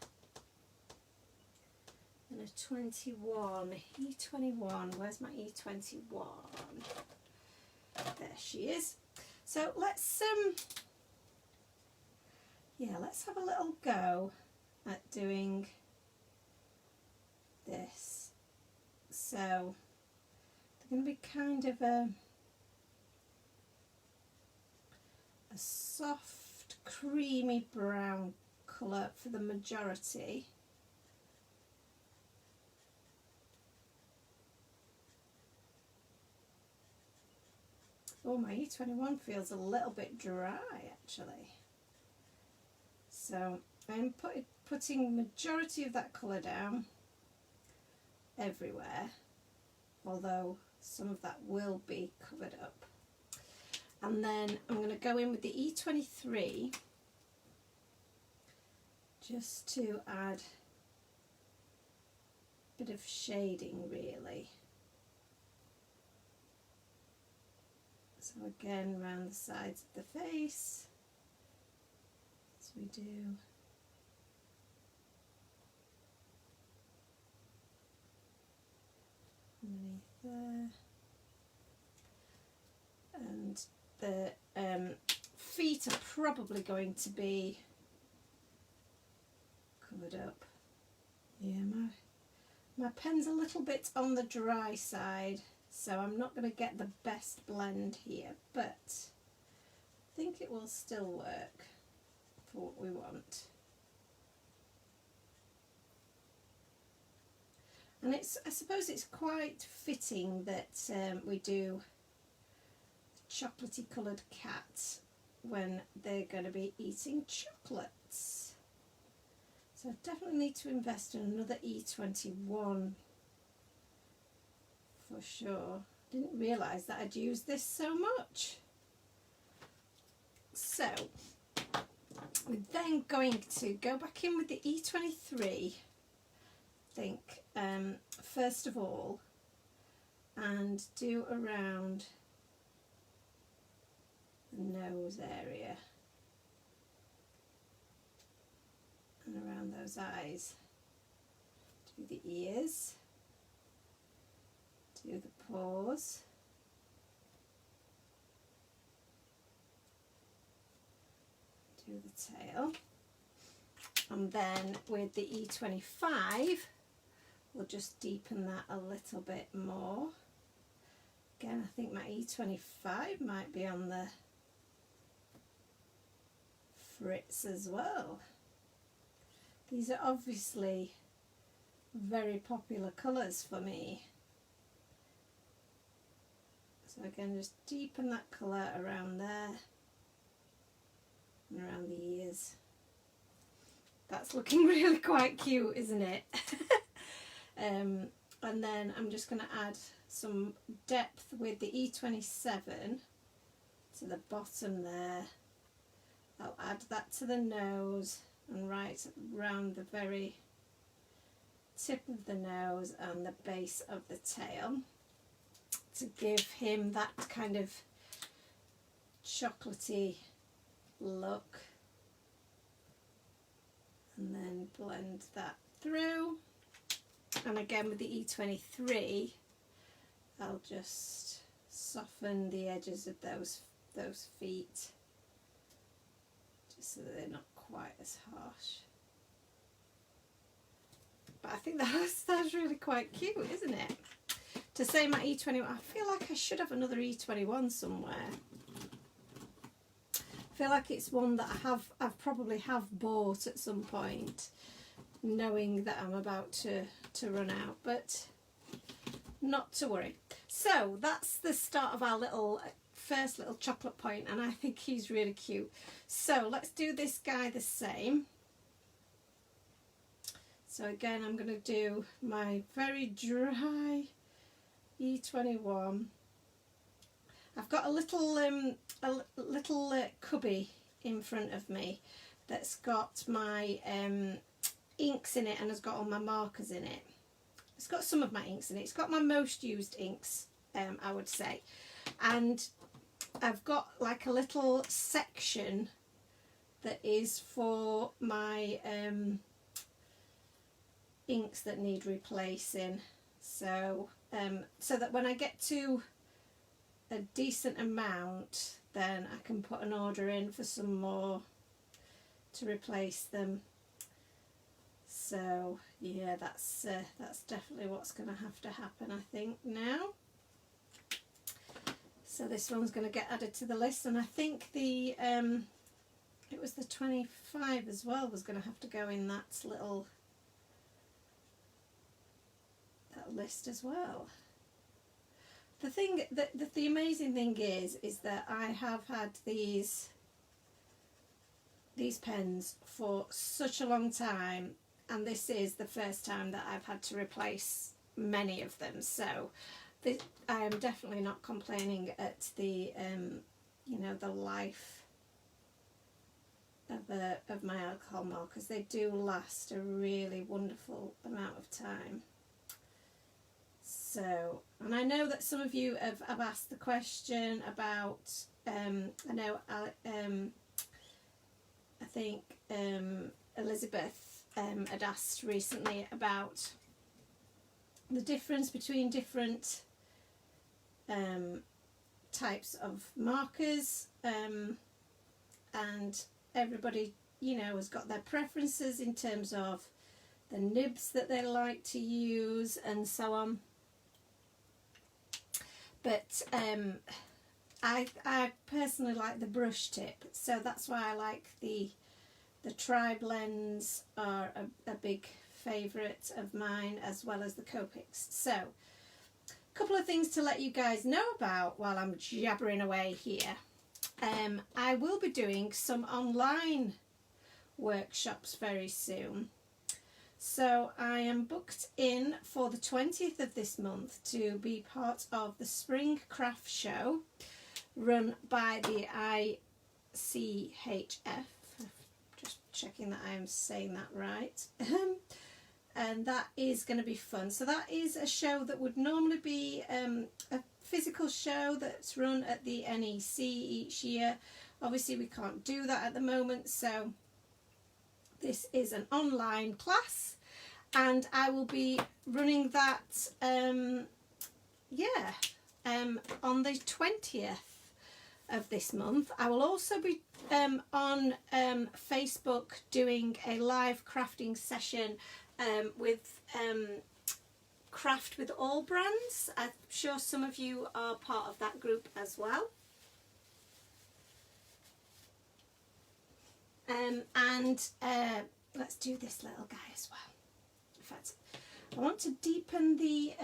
And a 21, E21, where's my E21? There she is. So let's let's have a little go at doing this. So they're going to be kind of a soft creamy brown colour for the majority. Oh, my E21 feels a little bit dry actually. So I'm putting the majority of that colour down everywhere, although some of that will be covered up. And then I'm going to go in with the E23 just to add a bit of shading really. So again, around the sides of the face, as we do. Underneath there. And the feet are probably going to be covered up. Yeah, my pen's a little bit on the dry side, so I'm not going to get the best blend here, but I think it will still work for what we want. And I suppose it's quite fitting that we do chocolatey coloured cat when they're going to be eating chocolates. So I definitely need to invest in another E21 for sure. Didn't realise that I'd used this so much. So we're then going to go back in with the E23, I think, first of all, and do around the nose area and around those eyes. Do the ears, do the paws, do the tail, and then with the E25 we'll just deepen that a little bit more. Again, I think my E25 might be on the fritz as well. These are obviously very popular colours for me. So again, just deepen that colour around there and around the ears. That's looking really quite cute, isn't it? And then I'm just going to add some depth with the E27 to the bottom there. I'll add that to the nose and right round the very tip of the nose and the base of the tail to give him that kind of chocolatey look, and then blend that through. And again with the E23 I'll just soften the edges of those feet just so that they're not quite as harsh. But I think that's really quite cute, isn't it? To say my E21, I feel like I should have another E21 somewhere. I feel like it's one that I've probably bought at some point, knowing that I'm about to run out, but not to worry. So that's the start of our first little chocolate point, and I think he's really cute. So let's do this guy the same. So again, I'm going to do my very dry E21. I've got a little cubby in front of me that's got my inks in it and has got all my markers in it. It's got some of my inks in it. It's got my most used inks, I would say. And I've got like a little section that is for my inks that need replacing. So so that when I get to a decent amount, then I can put an order in for some more to replace them. So yeah, that's definitely what's going to have to happen, I think, now. So this one's going to get added to the list, and I think the it was the 25 as well was going to have to go in that list as well. The thing the amazing thing is that I have had these pens for such a long time, and this is the first time that I've had to replace many of them. So I am definitely not complaining at the you know, the life of my alcohol markers. They do last a really wonderful amount of time. So, and I know that some of you have asked the question about I know I think Elizabeth had asked recently about the difference between different types of markers, and everybody, you know, has got their preferences in terms of the nibs that they like to use and so on. But I personally like the brush tip, so that's why I like the tri-blends are a big favourite of mine, as well as the Copics. So a couple of things to let you guys know about while I'm jabbering away here. I will be doing some online workshops very soon. So I am booked in for the 20th of this month to be part of the Spring Craft Show run by the ICHF. Just checking that I am saying that right. And that is going to be fun. So that is a show that would normally be a physical show that's run at the NEC each year. Obviously we can't do that at the moment, so this is an online class, and I will be running that on the 20th of this month. I will also be on Facebook doing a live crafting session with Craft with All Brands. I'm sure some of you are part of that group as well. And let's do this little guy as well. In fact, I want to deepen the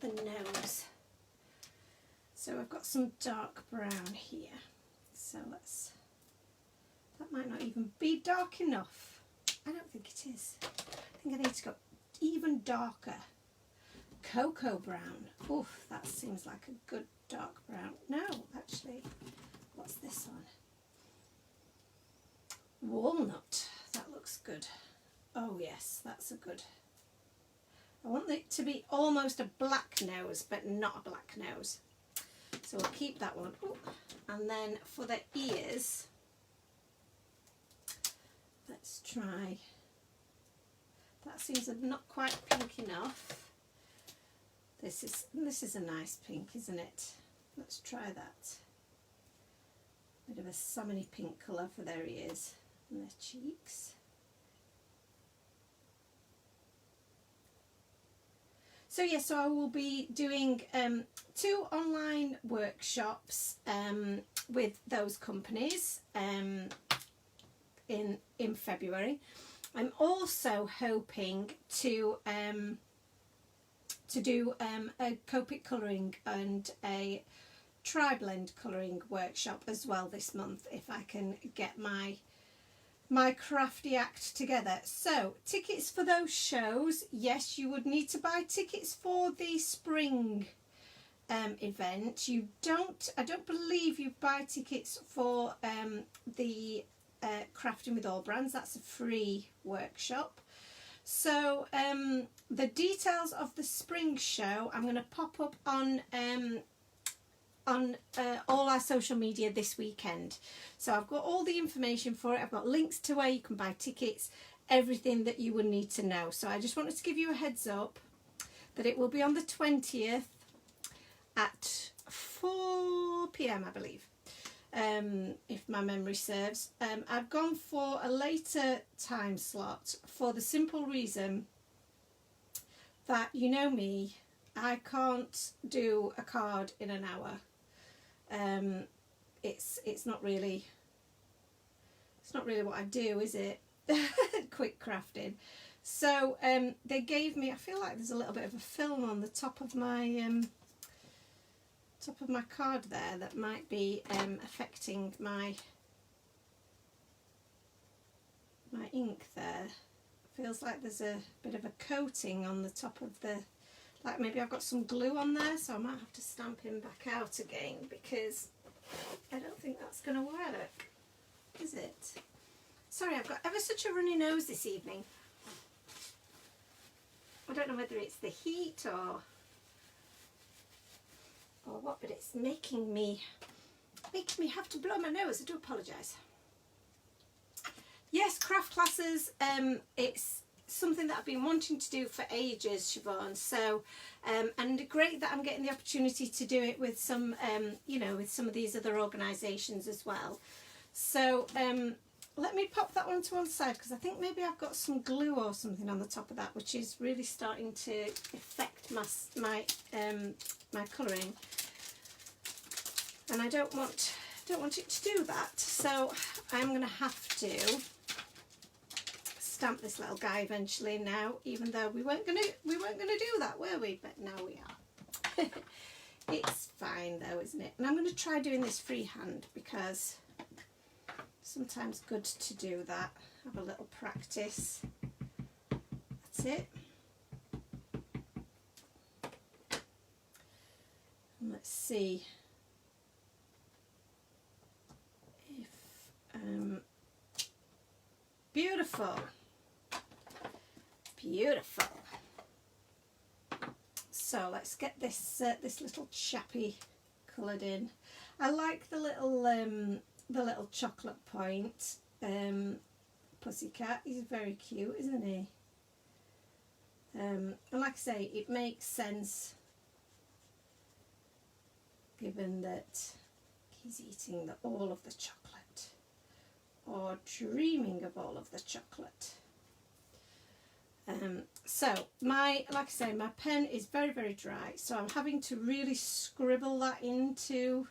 nose. So I've got some dark brown here. So that might not even be dark enough. I don't think it is. I think I need to go even darker. Cocoa brown. Oof, that seems like a good dark brown. No, actually, what's this one? Walnut. That looks good. Oh yes, that's a good. I want it to be almost a black nose, but not a black nose. So we'll keep that one. Ooh. And then for the ears, let's try. That seems not quite pink enough. This is a nice pink, isn't it? Let's try that. Bit of a salmony pink colour for their ears and their cheeks. So yes, so I will be doing 2 online workshops with those companies in February. I'm also hoping to do a Copic colouring and a tri-blend colouring workshop as well this month, if I can get my crafty act together. So tickets for those shows, yes, you would need to buy tickets for the spring event. I don't believe you buy tickets for the Crafting with All Brands. That's a free workshop. So the details of the spring show I'm going to pop up on all our social media this weekend. So I've got all the information for it. I've got links to where you can buy tickets, everything that you would need to know. So I just wanted to give you a heads up that it will be on the 20th at 4 p.m. I believe, if my memory serves. I've gone for a later time slot for the simple reason that, you know me, I can't do a card in an hour. It's not really what I do, is it? Quick crafting. So they gave me, I feel like there's a little bit of a film on the top of my card there that might be affecting my ink there. Feels like there's a bit of a coating on the top of the, like maybe I've got some glue on there, so I might have to stamp him back out again, because I don't think that's going to work, is it? Sorry, I've got ever such a runny nose this evening. I don't know whether it's the heat or what, but it's making me have to blow my nose. I do apologise. Yes, craft classes, it's something that I've been wanting to do for ages, Siobhan. So, and great that I'm getting the opportunity to do it with some, you know, with some of these other organisations as well. So, let me pop that one to one side, because I think maybe I've got some glue or something on the top of that, which is really starting to affect my colouring, and I don't want it to do that. So I'm going to have to stamp this little guy eventually now, even though we weren't gonna do that, were we? But now we are. It's fine though, isn't it? And I'm going to try doing this freehand, because sometimes good to do that, have a little practice. That's it. And let's see if beautiful. Beautiful. So let's get this this little chappy coloured in. I like the little chocolate point pussycat. He's very cute, isn't he? And like I say, it makes sense given that he's eating all of the chocolate, or dreaming of all of the chocolate. So like I say, my pen is very, very dry, so I'm having to really scribble that into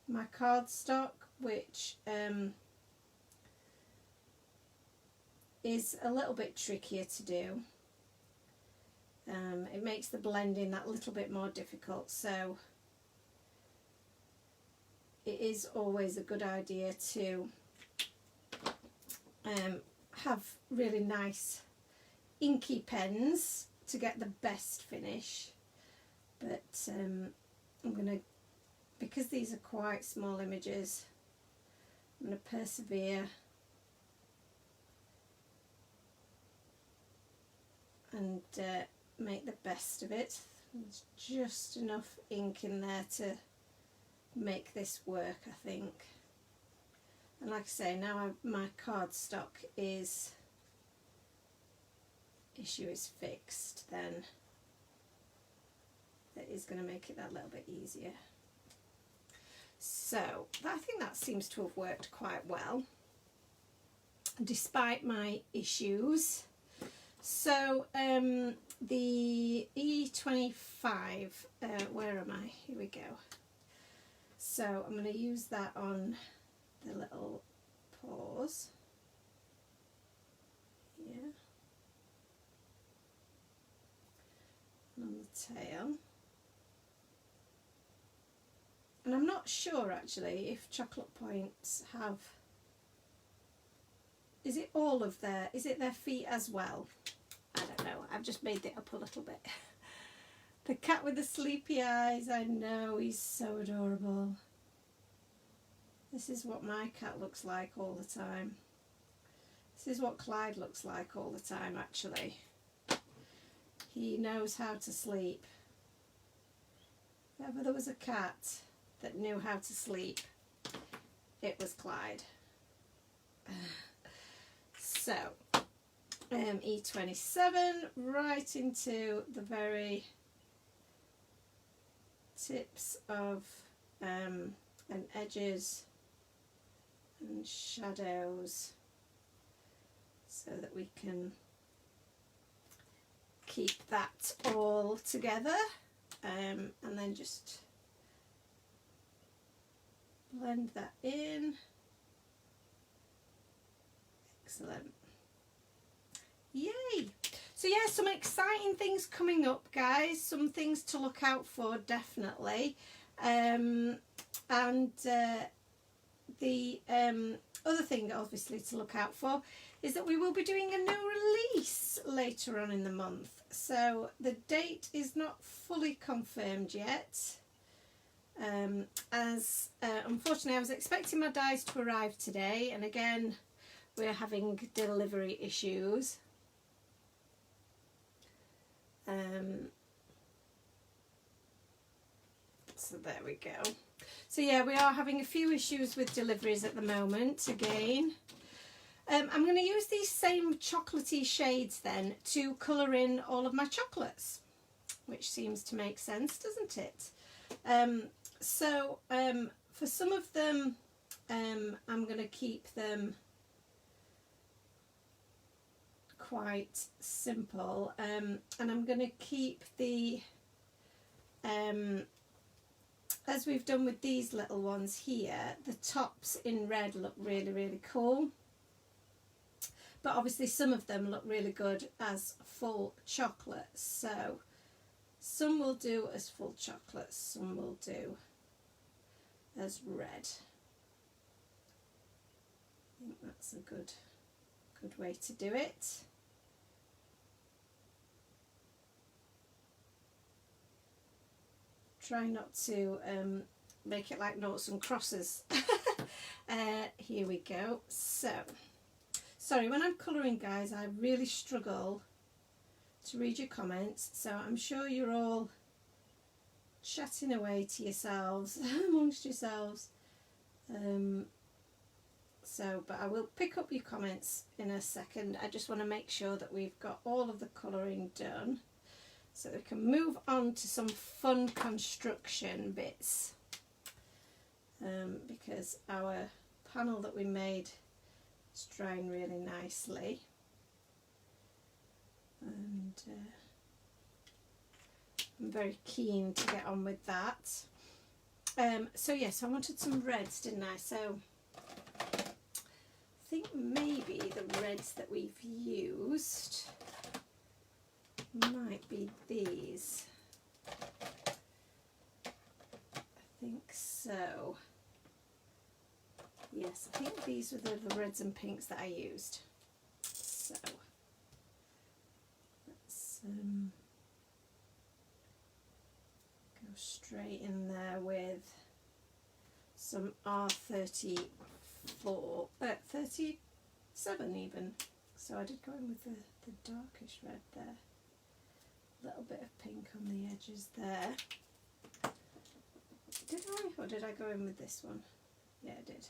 my cardstock, which is a little bit trickier to do. It makes the blending that little bit more difficult, so it is always a good idea to have really nice inky pens to get the best finish, but I'm going to, because these are quite small images, I'm going to persevere and make the best of it. There's just enough ink in there to make this work, I think. And like I say, now my cardstock issue is fixed, then that is going to make it that little bit easier. So I think that seems to have worked quite well, despite my issues. So the E25, where am I? Here we go. So I'm going to use that on the little paws here, and on the tail. And I'm not sure actually if chocolate points have, is it all of their, is it their feet as well? I don't know, I've just made it up a little bit. The cat with the sleepy eyes, I know, he's so adorable. This is what my cat looks like all the time. This is what Clyde looks like all the time actually. He knows how to sleep. If ever there was a cat that knew how to sleep, it was Clyde. So E27 right into the very tips of and edges and shadows, so that we can keep that all together, and then just blend that in. Excellent. Yay! So yeah, some exciting things coming up, guys. Some things to look out for, definitely. And the other thing, obviously, to look out for is that we will be doing a new release later on in the month. So the date is not fully confirmed yet. Unfortunately, I was expecting my dies to arrive today, and again we're having delivery issues. So there we go. So yeah, we are having a few issues with deliveries at the moment again. I'm going to use these same chocolatey shades then to colour in all of my chocolates, which seems to make sense, doesn't it? For some of them, I'm going to keep them quite simple, and I'm going to keep the, as we've done with these little ones here, the tops in red look really, really cool. But obviously some of them look really good as full chocolate, so some will do as full chocolate, some will do as red. I think that's a good way to do it. Try not to make it like noughts and crosses. Here we go. So, sorry, when I'm colouring, guys, I really struggle to read your comments, so I'm sure you're all chatting away to yourselves, amongst yourselves. But I will pick up your comments in a second. I just want to make sure that we've got all of the colouring done, so we can move on to some fun construction bits, because our panel that we made is drying really nicely, and I'm very keen to get on with that. So yes, I wanted some reds, didn't I? So I think maybe the reds that we've used might be these. I think so. Yes, I think these were the reds and pinks that I used. So let's go straight in there with some R34, 37 even. So I did go in with the darkish red there. A little bit of pink on the edges there. Did I? Or did I go in with this one? Yeah, I did.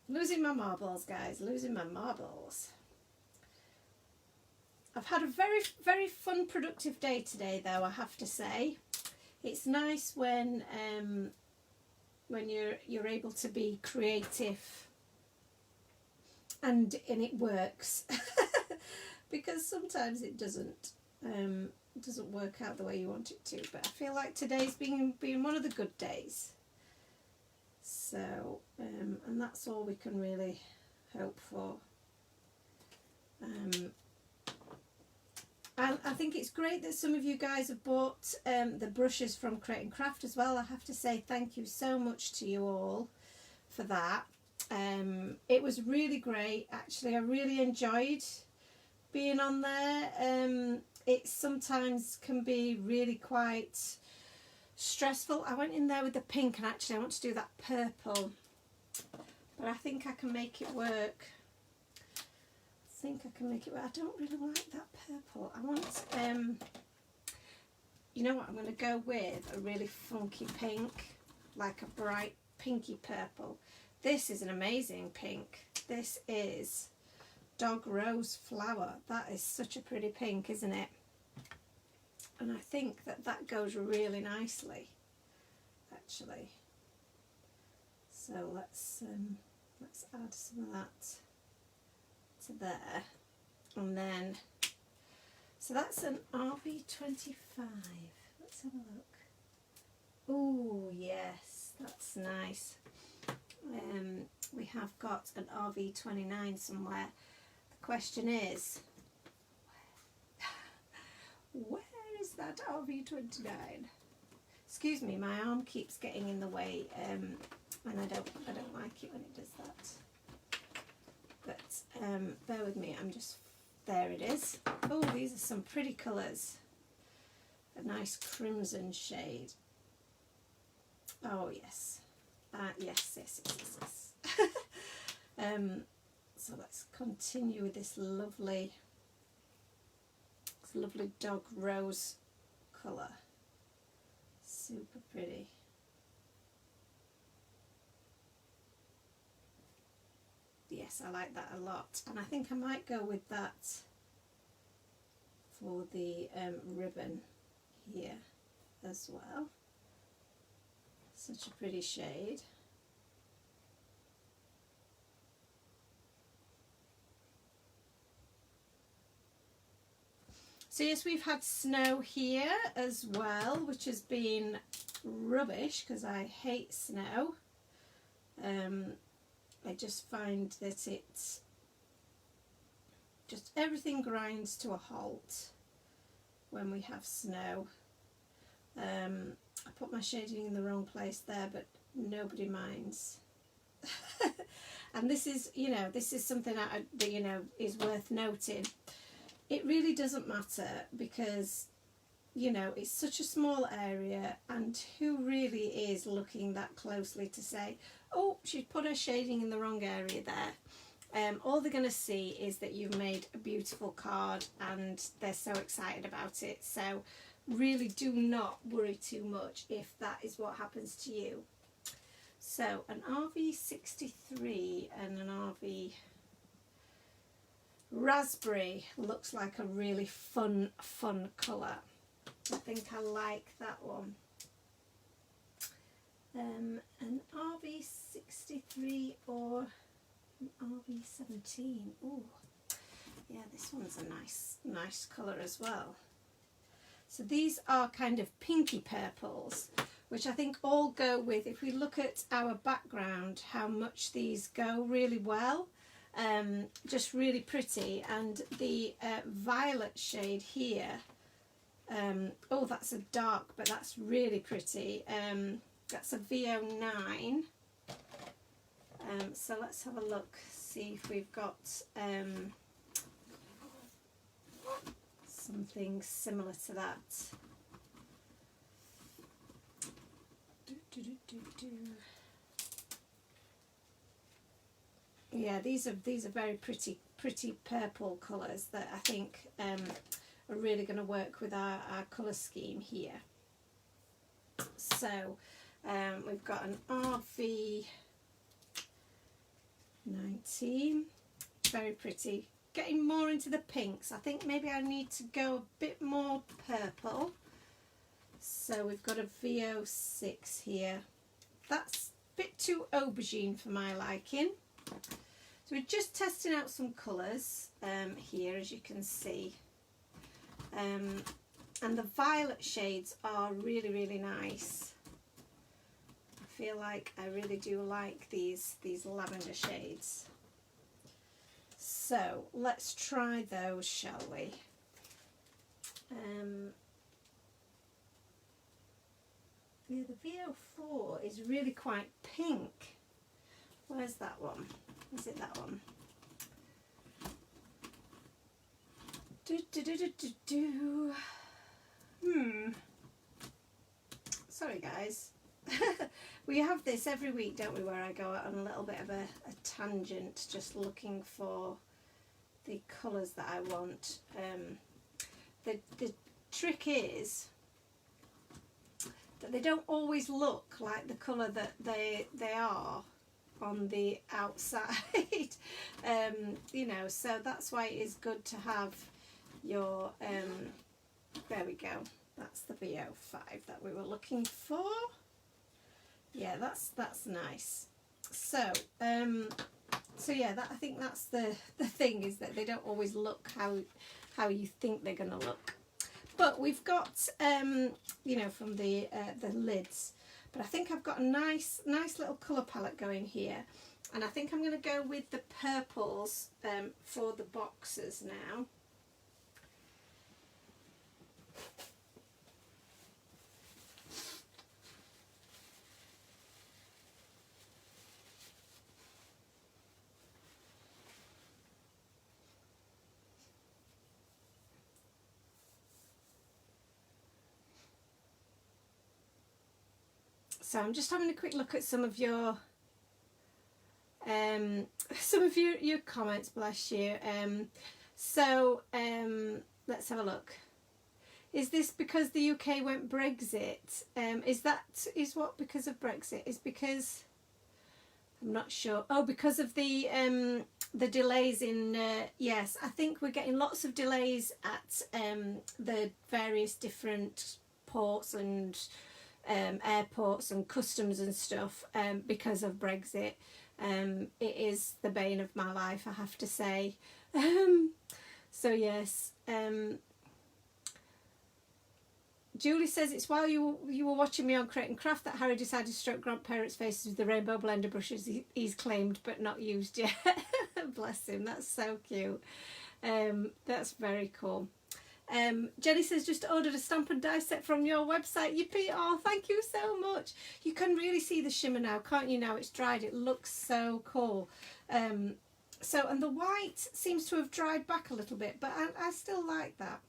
Losing my marbles, guys. Losing my marbles. I've had a very, very fun, productive day today, though, I have to say. It's nice when you're able to be creative and it works. Because sometimes it doesn't work out the way you want it to, but I feel like today's been one of the good days. So and that's all we can really hope for. And I think it's great that some of you guys have bought the brushes from Create and Craft as well. I have to say thank you so much to you all for that. It was really great, actually. I really enjoyed being on there. It sometimes can be really quite stressful. I went in there with the pink and actually I want to do that purple, but I think I can make it work. I don't really like that purple. I want, you know what, I'm going to go with a really funky pink, like a bright pinky purple. This is an amazing pink. This is Dog Rose Flower. That is such a pretty pink, isn't it? And I think that goes really nicely, actually. So let's add some of that to there, and then so that's an RV25. Let's have a look. Oh yes, that's nice. We have got an RV29 somewhere. The question is, where is that RV29? Excuse me, my arm keeps getting in the way, and I don't like it when it does that. But bear with me. There it is. Oh, these are some pretty colours. A nice crimson shade. Oh yes, yes. So let's continue with this lovely dog rose colour. Super pretty. Yes, I like that a lot, and I think I might go with that for the ribbon here as well. Such a pretty shade. So yes, we've had snow here as well, which has been rubbish because I hate snow. I just find that it's just everything grinds to a halt when we have snow. I put my shading in the wrong place there, but nobody minds. And this is, this is something that is worth noting. It really doesn't matter because, it's such a small area, and who really is looking that closely to say, oh, she's put her shading in the wrong area there. All they're going to see is that you've made a beautiful card and they're so excited about it. So really do not worry too much if that is what happens to you. So an RV63 and an RV Raspberry looks like a really fun colour. I think I like that one. An RV63 or an RV17. Oh, yeah, this one's a nice colour as well. So these are kind of pinky purples, which I think all go with, if we look at our background, how much these go really well. Just really pretty. And the violet shade here, oh, that's a dark, but that's really pretty. That's a VO9, So let's have a look, see if we've got something similar to that. Yeah, these are very pretty purple colours that I think are really going to work with our colour scheme here. So we've got an RV19, very pretty. Getting more into the pinks. I think maybe I need to go a bit more purple. So we've got a VO6 here. That's a bit too aubergine for my liking. So we're just testing out some colours here, as you can see. And the violet shades are really nice. I feel like I really do like these lavender shades. So let's try those, shall we? Yeah, the VO4 is really quite pink. Where's that one? Is it that one? Sorry guys. We have this every week, don't we, where I go on a little bit of a tangent, just looking for the colours that I want. The trick is that they don't always look like the colour that they are on the outside. You know, so that's why it is good to have your there we go, that's the VO5 that we were looking for. Yeah, that's nice. So so yeah, that I think that's the thing, is that they don't always look how you think they're going to look. But we've got you know, from the lids. But I think I've got a nice little colour palette going here, and I think I'm going to go with the purples for the boxes now. So I'm just having a quick look at some of your comments, bless you. So let's have a look. Is this because the UK went Brexit? Is what because of Brexit? Is because, I'm not sure. Oh, because of the delays in yes, I think we're getting lots of delays at the various different ports and airports and customs and stuff because of Brexit. It is the bane of my life, I have to say. So yes, Julie says it's while you were watching me on Create and Craft that Harry decided to stroke grandparents' faces with the rainbow blender brushes he's claimed but not used yet. Bless him, that's so cute. That's very cool. Jenny says, just ordered a stamp and die set from your website. Yippee! Oh, thank you so much. You can really see the shimmer now, can't you? Now it's dried, it looks so cool. So, and the white seems to have dried back a little bit, but I still like that.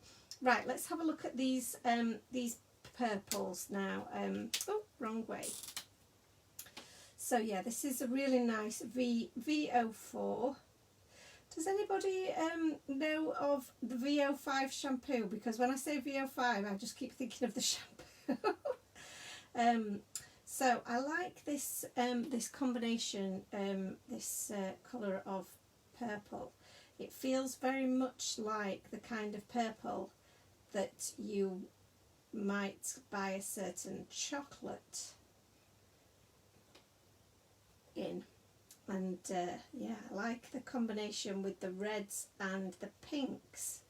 Right, let's have a look at these purples now. Oh, wrong way. So yeah, this is a really nice VO4. Does anybody know of the VO5 shampoo? Because when I say VO5, I just keep thinking of the shampoo. So I like this this combination, this colour of purple. It feels very much like the kind of purple that you might buy a certain chocolate in. And yeah, I like the combination with the reds and the pinks.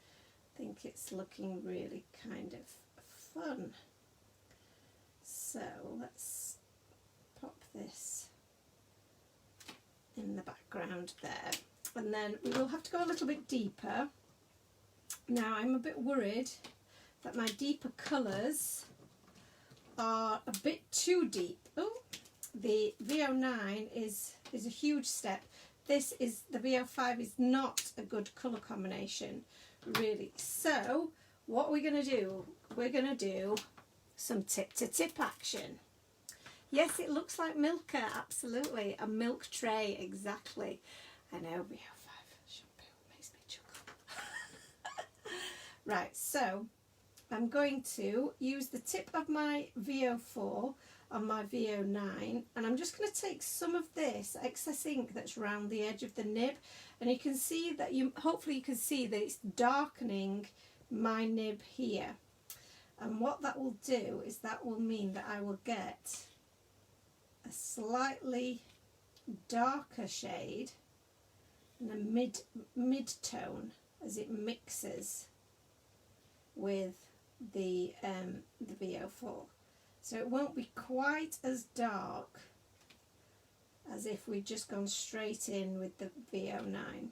I think it's looking really kind of fun. So let's pop this in the background there. And then we will have to go a little bit deeper. Now I'm a bit worried that my deeper colours are a bit too deep. Oh, the VO9 is is a huge step. This is, the VO5 is not a good colour combination, really. So what we're going to do, we're going to do some tip-to-tip action. Yes, it looks like Milka, absolutely. A milk tray, exactly. I know, VO5 shampoo makes me chuckle. Right, so I'm going to use the tip of my VO4 on my VO9, and I'm just going to take some of this excess ink that's around the edge of the nib, and you can see that, hopefully you can see that it's darkening my nib here. And what that will do is that will mean that I will get a slightly darker shade and a mid-tone as it mixes with the VO4. So it won't be quite as dark as if we'd just gone straight in with the VO9,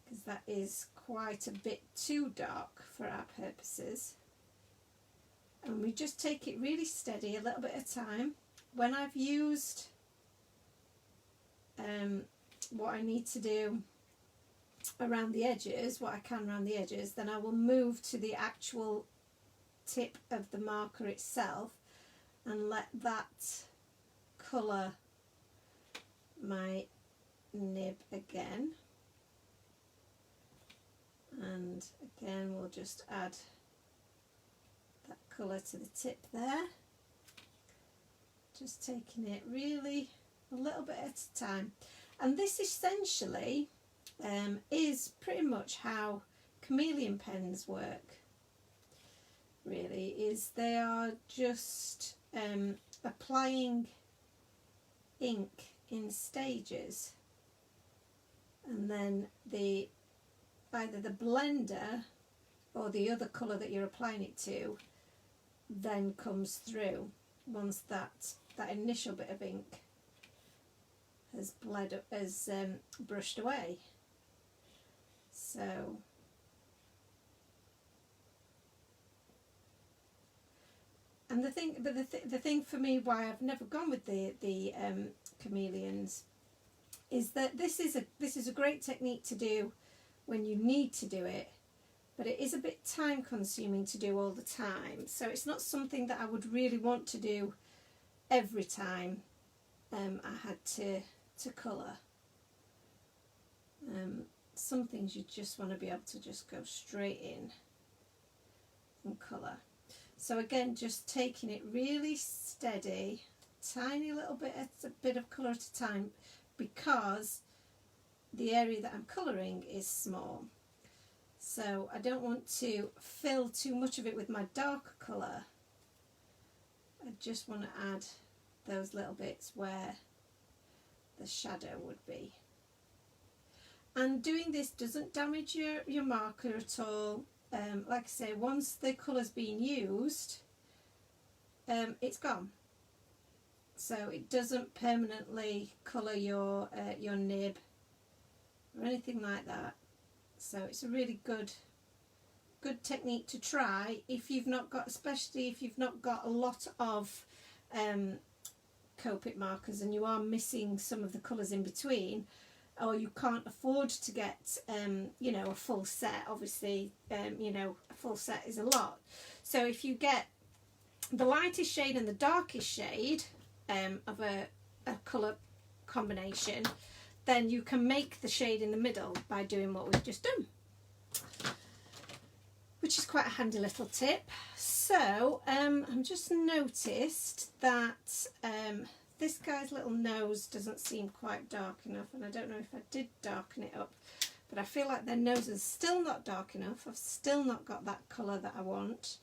because that is quite a bit too dark for our purposes. And we just take it really steady, a little bit at a time. When I've used what I need to do around the edges, what I can around the edges, then I will move to the actual tip of the marker itself and let that colour my nib again. And again, we'll just add that colour to the tip there, just taking it really a little bit at a time. And this essentially is pretty much how chameleon pens work, really, is they are just applying ink in stages, and then either the blender or the other colour that you're applying it to then comes through once that initial bit of ink has brushed away. So and the thing for me why I've never gone with the chameleons is that this is a great technique to do when you need to do it, but it is a bit time consuming to do all the time. So it's not something that I would really want to do every time I had to colour. Some things you just want to be able to just go straight in and colour. So again, just taking it really steady, tiny little bit, a bit of colour at a time, because the area that I'm colouring is small. So I don't want to fill too much of it with my dark colour. I just want to add those little bits where the shadow would be. And doing this doesn't damage your marker at all. Like I say, once the colour's been used, it's gone. So it doesn't permanently colour your nib or anything like that. So it's a really good technique to try if you've not got, especially if you've not got a lot of Copic markers and you are missing some of the colours in between, or you can't afford to get you know, a full set. Obviously you know, a full set is a lot. So if you get the lightest shade and the darkest shade of a colour combination, then you can make the shade in the middle by doing what we've just done, which is quite a handy little tip. So I've just noticed that this guy's little nose doesn't seem quite dark enough, and I don't know if I did darken it up, but I feel like their nose is still not dark enough. I've still not got that colour that I want,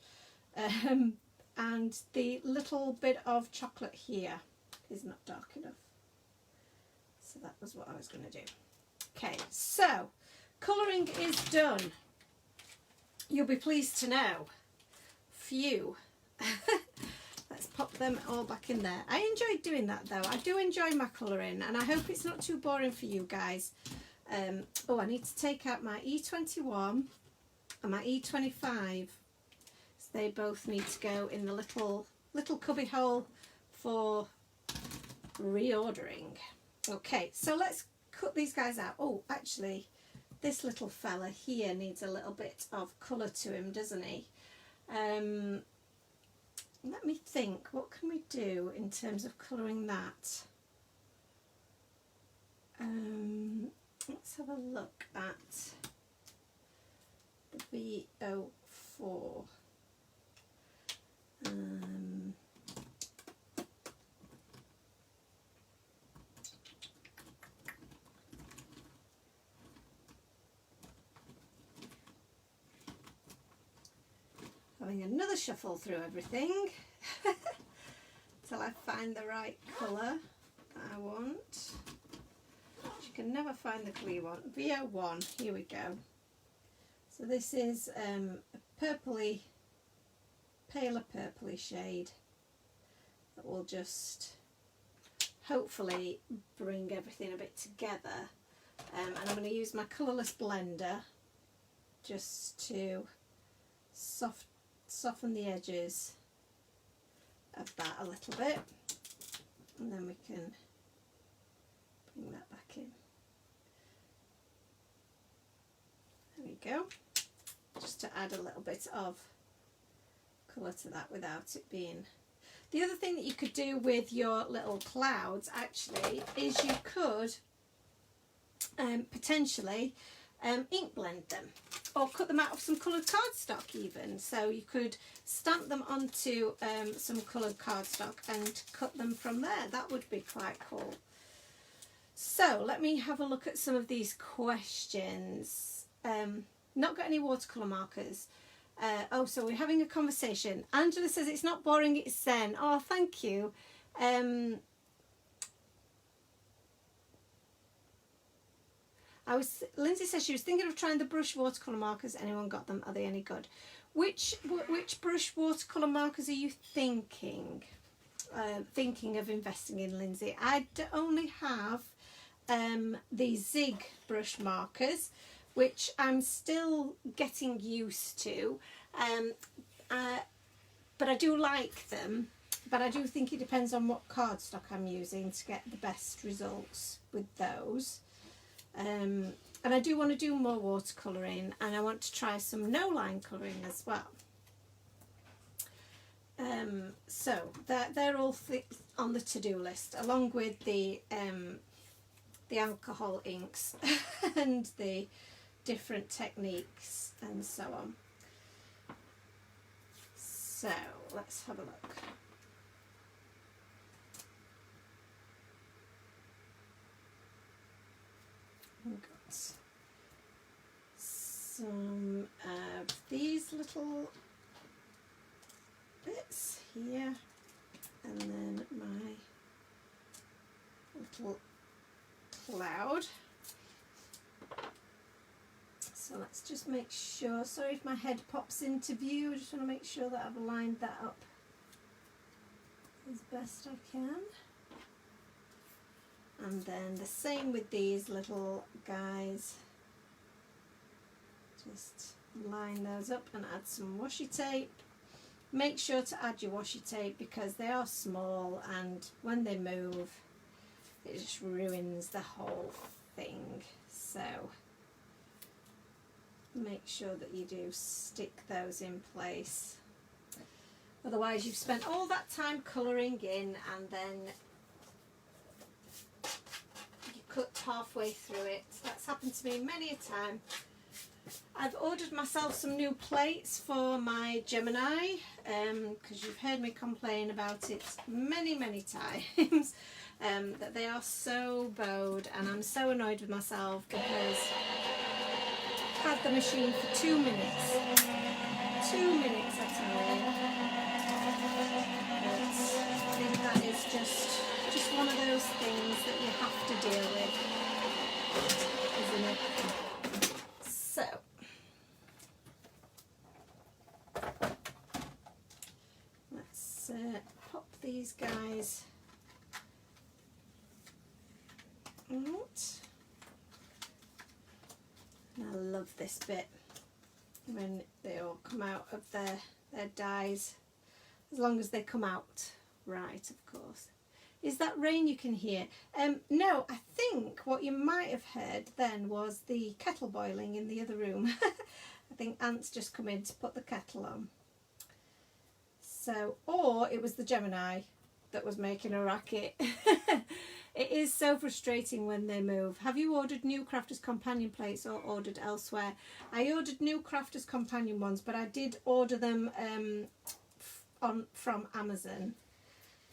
and the little bit of chocolate here is not dark enough. So that was what I was going to do. Okay, so colouring is done. You'll be pleased to know. Phew. Let's pop them all back in there. I enjoyed doing that though. I do enjoy my colouring, and I hope it's not too boring for you guys. Oh, I need to take out my E21 and my E25. So they both need to go in the little cubby hole for reordering. Okay, so let's cut these guys out. Oh, actually, this little fella here needs a little bit of colour to him, doesn't he? Let me think, what can we do in terms of colouring that? Let's have a look at the VO4. Having another shuffle through everything till I find the right colour that I want. You can never find the colour you want. VO1, here we go. So this is a purpley, paler purpley shade that will just hopefully bring everything a bit together. And I'm going to use my colourless blender just to soften the edges of that a little bit, and then we can bring that back in. There we go, just to add a little bit of colour to that without it being... The other thing that you could do with your little clouds actually is you could potentially ink blend them, or cut them out of some coloured cardstock even. So you could stamp them onto some coloured cardstock and cut them from there. That would be quite cool. So let me have a look at some of these questions. Not got any watercolour markers. Oh, so we're having a conversation. Angela says it's not boring, it's zen. Oh, thank you. Lindsay says she was thinking of trying the brush watercolour markers. Anyone got them? Are they any good? Which brush watercolour markers are you thinking of investing in, Lindsay? I only have the Zig brush markers, which I'm still getting used to, but I do like them. But I do think it depends on what cardstock I'm using to get the best results with those. And I do want to do more watercolouring, and I want to try some no-line colouring as well. So they're all on the to-do list, along with the alcohol inks and the different techniques and so on. So let's have a look. We've got some of these little bits here, and then my little cloud. So let's just make sure, sorry if my head pops into view, I just want to make sure that I've lined that up as best I can. And then the same with these little guys. Just line those up and add some washi tape. Make sure to add your washi tape because they are small, and when they move it just ruins the whole thing. So make sure that you do stick those in place. Otherwise you've spent all that time colouring in and then cut halfway through it. That's happened to me many a time. I've ordered myself some new plates for my Gemini because you've heard me complain about it many times, that they are so bowed, and I'm so annoyed with myself because I've had the machine for 2 minutes. 2 minutes, I tell you. But I think that is just one of those things that you have to deal with, isn't it? So let's pop these guys out. And I love this bit when they all come out of their dies, as long as they come out right, of course. Is that rain you can hear? No, I think what you might have heard then was the kettle boiling in the other room. I think Ant's just come in to put the kettle on. So, or it was the Gemini that was making a racket. It is so frustrating when they move. Have you ordered new Crafters Companion plates or ordered elsewhere? I ordered new Crafters Companion ones, but I did order them from Amazon.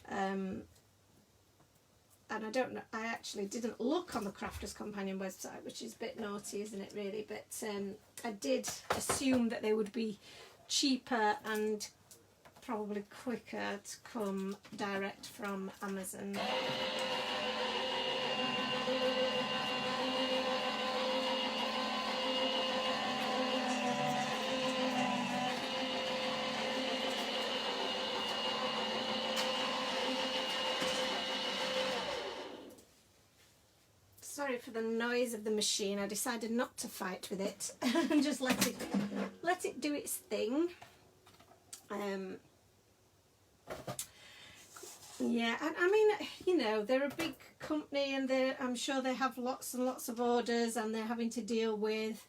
And I don't know, I actually didn't look on the Crafters Companion website, which is a bit naughty, isn't it, really? But I did assume that they would be cheaper and probably quicker to come direct from Amazon. Sorry for the noise of the machine. I decided not to fight with it and just let it do its thing. Yeah, I mean, you know, they're a big company and I'm sure they have lots and lots of orders, and they're having to deal with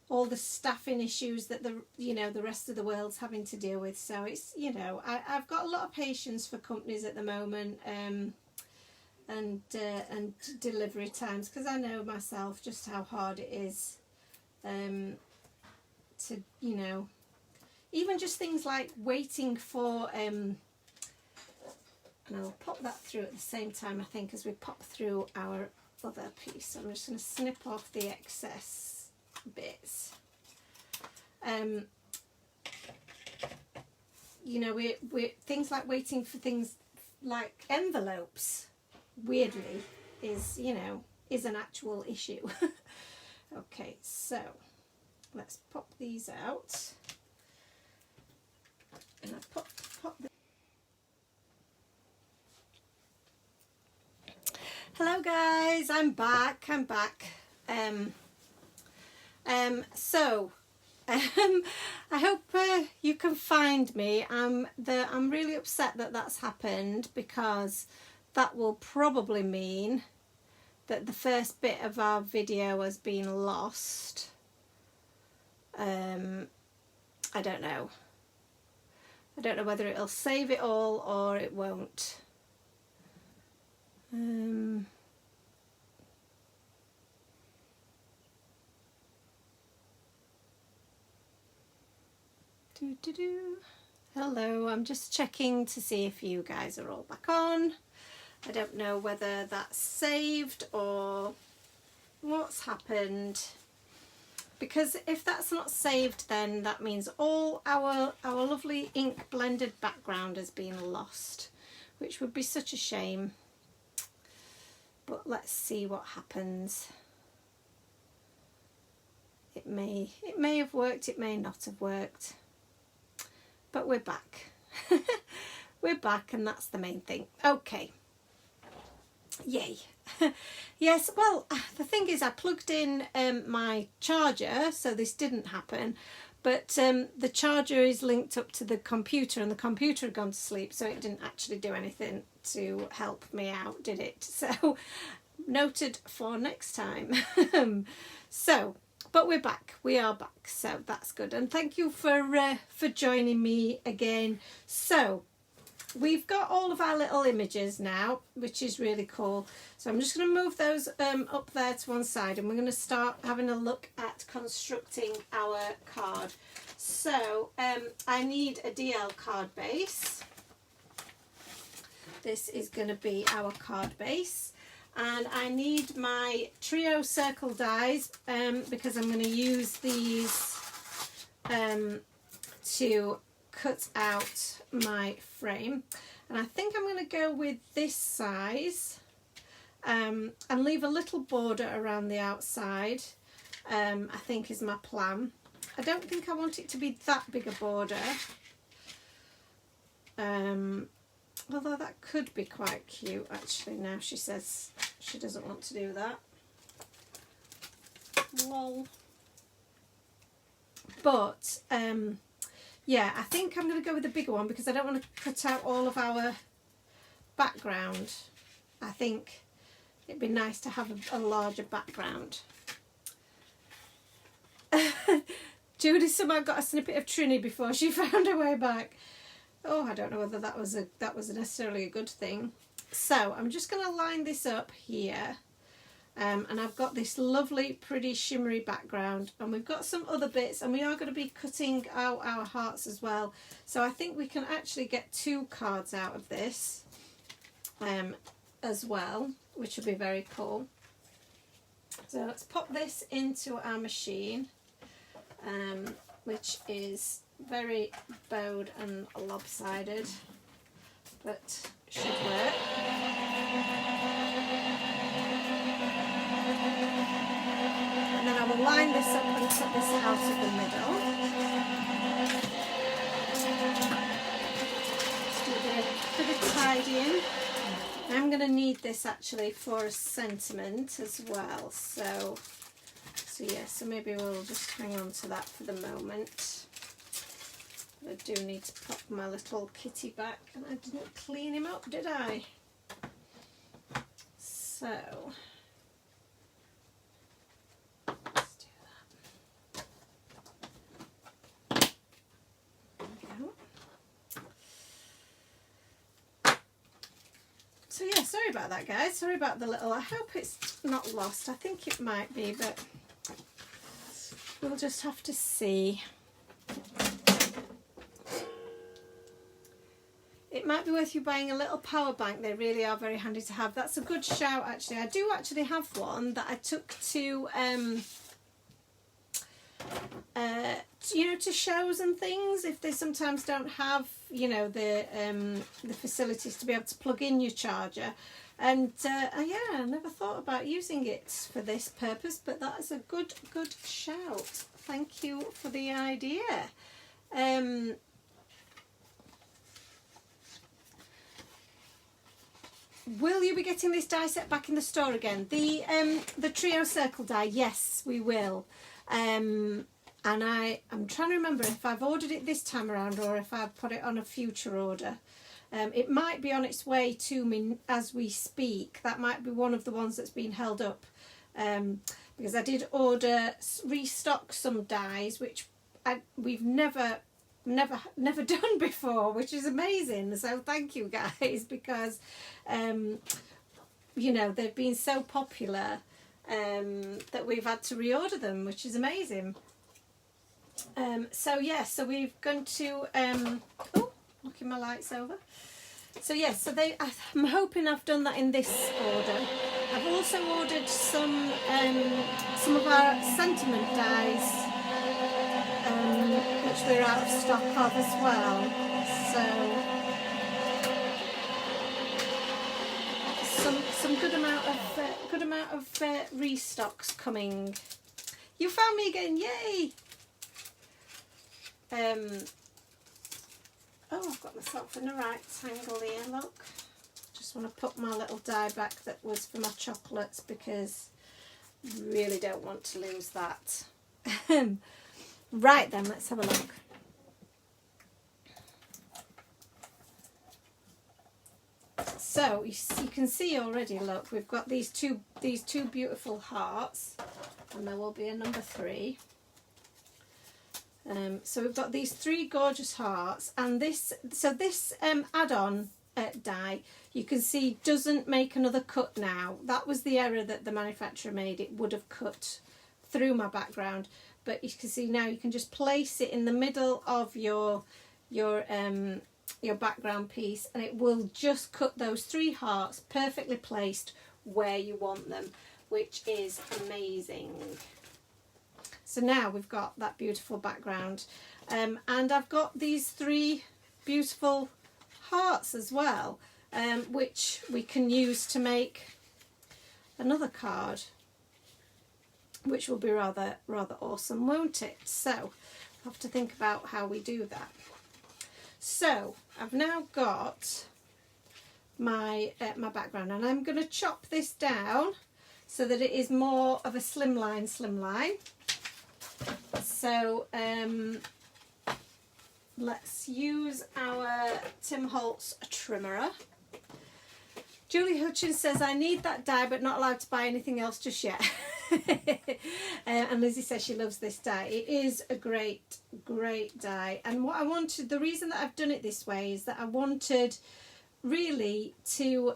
all the staffing issues that the rest of the world's having to deal with. So it's, you know, I've got a lot of patience for companies at the moment, and delivery times, because I know myself just how hard it is to, you know, even just things like waiting for and I'll pop that through at the same time, I think, as we pop through our other piece. So I'm just going to snip off the excess bits. You know, we things like waiting for things like envelopes, weirdly, is, you know, is an actual issue. Okay, so let's pop these out. And I pop the... Hello guys, I'm back. I hope you can find me. I'm really upset that that's happened, because that will probably mean that the first bit of our video has been lost. I don't know. I don't know whether it'll save it all or it won't. Hello, I'm just checking to see if you guys are all back on. I don't know whether that's saved or what's happened, because if that's not saved, then that means all our lovely ink blended background has been lost, which would be such a shame. But let's see what happens. It may have worked, it may not have worked, but we're back. We're back, and that's the main thing. Okay. Yay. Yes, well, the thing is, I plugged in my charger, so this didn't happen, but the charger is linked up to the computer, and the computer had gone to sleep, so it didn't actually do anything to help me out, did it? So noted for next time. So, but we're back. We are back, so that's good, and thank you for joining me again. So we've got all of our little images now, which is really cool. So I'm just going to move those up there to one side, and we're going to start having a look at constructing our card. So I need a DL card base. This is going to be our card base. And I need my trio circle dies because I'm going to use these to cut out my frame, and I think I'm going to go with this size and leave a little border around the outside. I think is my plan. I don't think I want it to be that big a border, although that could be quite cute actually. Now she says she doesn't want to do that. Lol. But yeah, I think I'm going to go with the bigger one, because I don't want to cut out all of our background, I think it'd be nice to have a larger background. Judy somehow got a snippet of Trini before she found her way back. Oh, I don't know whether that was necessarily a good thing. So I'm just going to line this up here. And I've got this lovely, pretty, shimmery background. And we've got some other bits. And we are going to be cutting out our hearts as well. So I think we can actually get 2 cards out of this as well, which will be very cool. So let's pop this into our machine, which is very bowed and lopsided, but should work. And then I will line this up and cut this out of the middle. Just do a bit of tidying. I'm going to need this actually for a sentiment as well. So yeah, so maybe we'll just hang on to that for the moment. I do need to pop my little kitty back, and I didn't clean him up, did I? So let's do that. There we go. So yeah, sorry about that, guys. Sorry about the little, I hope it's not lost. I think it might be, but we'll just have to see. It might be worth you buying a little power bank. They really are very handy to have. That's a good shout, actually. I do actually have one that I took to, you know, to shows and things. If they sometimes don't have, you know, the facilities to be able to plug in your charger. And yeah, I never thought about using it for this purpose, but that is a good shout. Thank you for the idea. Will you be getting this die set back in the store again? The trio circle die, yes, we will. And I'm trying to remember if I've ordered it this time around or if I've put it on a future order. It might be on its way to me as we speak. That might be one of the ones that's been held up. Because I did restock some dies, which we've never done before, which is amazing. So thank you, guys, because you know, they've been so popular that we've had to reorder them, which is amazing. So yeah, so we're going to oh, knocking my lights over. So yeah, so I'm hoping I've done that in this order. I've also ordered some of our sentiment dies, which we're out of stock of as well. So some good amount of restocks coming. You found me again, yay! Oh, I've got myself in the right angle here, look. Just want to put my little die back that was for my chocolates because I really don't want to lose that. Right then, let's have a look. So you can see already, look, we've got these two beautiful hearts, and there will be a number 3. So we've got these 3 gorgeous hearts, and this add-on die, you can see, doesn't make another cut now. That was the error that the manufacturer made. It would have cut through my background, but you can see now you can just place it in the middle of your background piece, and it will just cut those 3 hearts perfectly placed where you want them, which is amazing. So now we've got that beautiful background, and I've got these 3 beautiful hearts as well, which we can use to make another card, which will be rather awesome, won't it? So I'll have to think about how we do that. So I've now got my background, and I'm going to chop this down so that it is more of a slimline. So let's use our Tim Holtz trimmer, Julie Hutchins says, I need that die but not allowed to buy anything else just yet. And Lizzie says she loves this die. It is a great, great die. And what I wanted, the reason that I've done it this way is that I wanted really to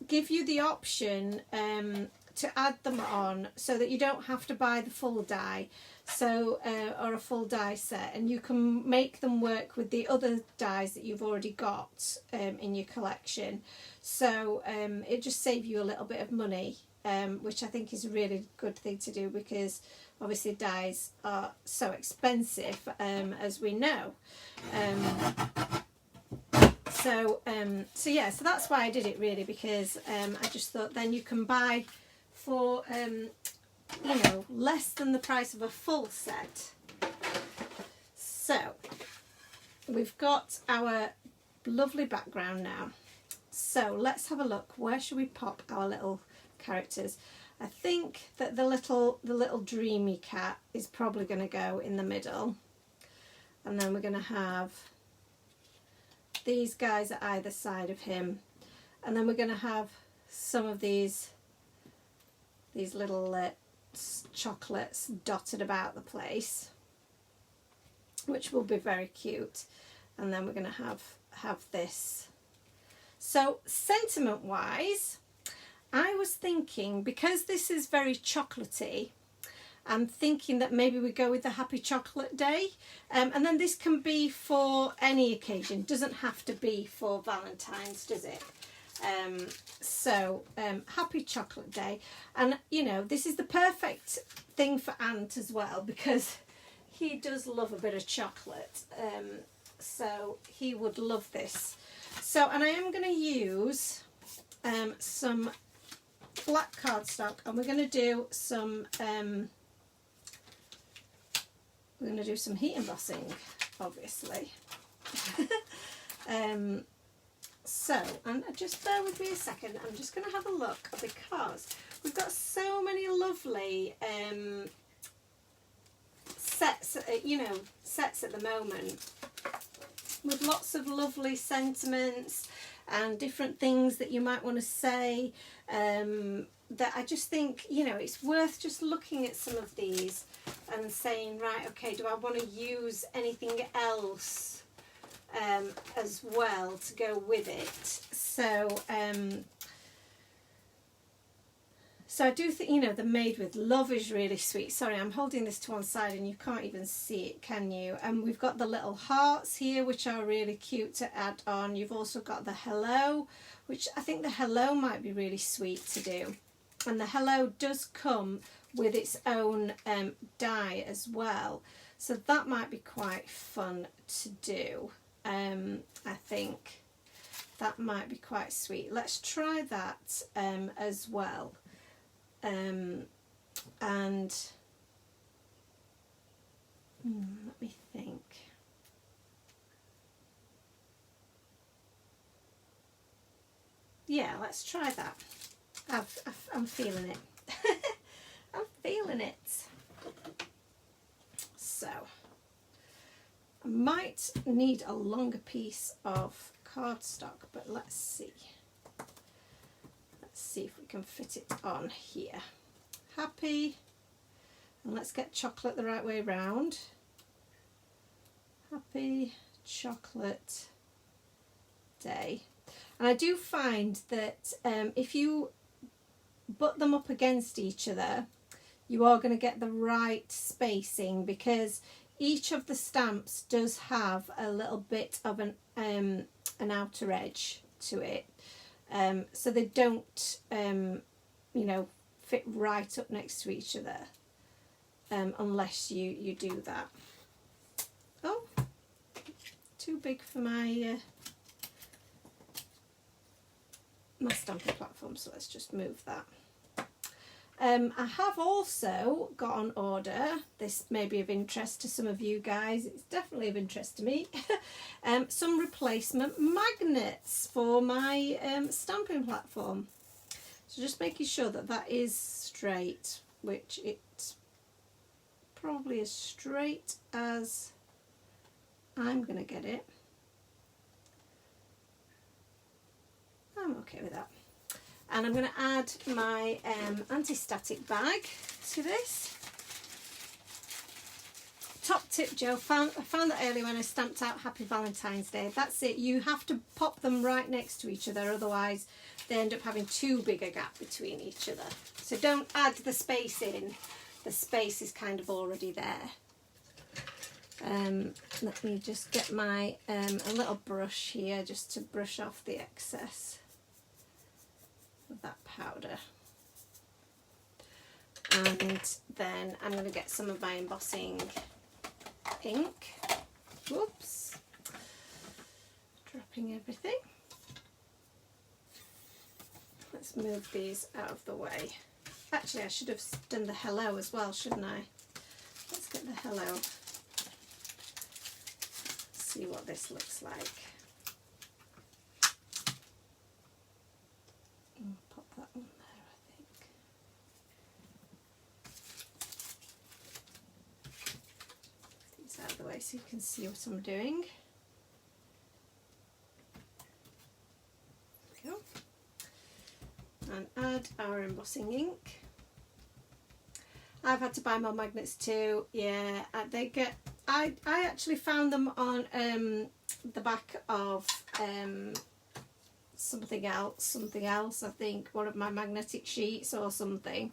give you the option to add them on so that you don't have to buy the full die. So or a full die set, and you can make them work with the other dies that you've already got in your collection. So it just saves you a little bit of money, which I think is a really good thing to do, because obviously dies are so expensive, as we know. So yeah, so that's why I did it, really, because I just thought then you can buy for you know, less than the price of a full set. So we've got our lovely background now. So let's have a look. Where should we pop our little characters? I think that the little dreamy cat is probably going to go in the middle, and then we're going to have these guys at either side of him, and then we're going to have some of these little chocolates dotted about the place, which will be very cute. And then we're going to have this. So sentiment wise, I was thinking, because this is very chocolatey, I'm thinking that maybe we go with the Happy Chocolate Day, and then this can be for any occasion. Doesn't have to be for Valentine's, does it? Happy Chocolate Day. And you know, this is the perfect thing for Ant as well, because he does love a bit of chocolate, so he would love this. So, and I am going to use some black cardstock, and we're going to do some heat embossing, obviously. So, and just bear with me a second, I'm just going to have a look, because we've got so many lovely sets at the moment, with lots of lovely sentiments and different things that you might want to say, that I just think, you know, it's worth just looking at some of these and saying, right, okay, do I want to use anything else as well to go with it? So I do think, you know, the Made with Love is really sweet. Sorry, I'm holding this to one side and you can't even see it, can you? And we've got the little hearts here, which are really cute to add on. You've also got the hello, which I think the hello might be really sweet to do. And the hello does come with its own die as well. So that might be quite fun to do. I think that might be quite sweet. Let's try that as well. And let me think. Yeah, let's try that. I'm feeling it. I'm feeling it. So I might need a longer piece of cardstock, but let's see. Let's see if we can fit it on here. Happy, and let's get chocolate the right way round. Happy Chocolate Day. And I do find that if you butt them up against each other, you are going to get the right spacing, because each of the stamps does have a little bit of an outer edge to it, so they don't you know, fit right up next to each other, unless you do that. Oh, too big for my my stamping platform, so let's just move that. I have also got on order, this may be of interest to some of you guys, it's definitely of interest to me, some replacement magnets for my stamping platform. So just making sure that that is straight, which it probably as straight as I'm going to get it. I'm okay with that. And I'm going to add my anti-static bag to this. Top tip, Joe, I found that earlier when I stamped out Happy Valentine's Day. That's it. You have to pop them right next to each other, otherwise they end up having too big a gap between each other. So don't add the space in. The space is kind of already there. Let me just get my a little brush here just to brush off the excess of that powder. And then I'm going to get some of my embossing ink. Whoops. Dropping everything. Let's move these out of the way. Actually, I should have done the hello as well, shouldn't I? Let's get the hello. See what this looks like. Pop that one there, I think. These out of the way so you can see what I'm doing. There we go. And add our embossing ink. I've had to buy more magnets too. Yeah, they get. I actually found them on the back of something else. I think one of my magnetic sheets or something.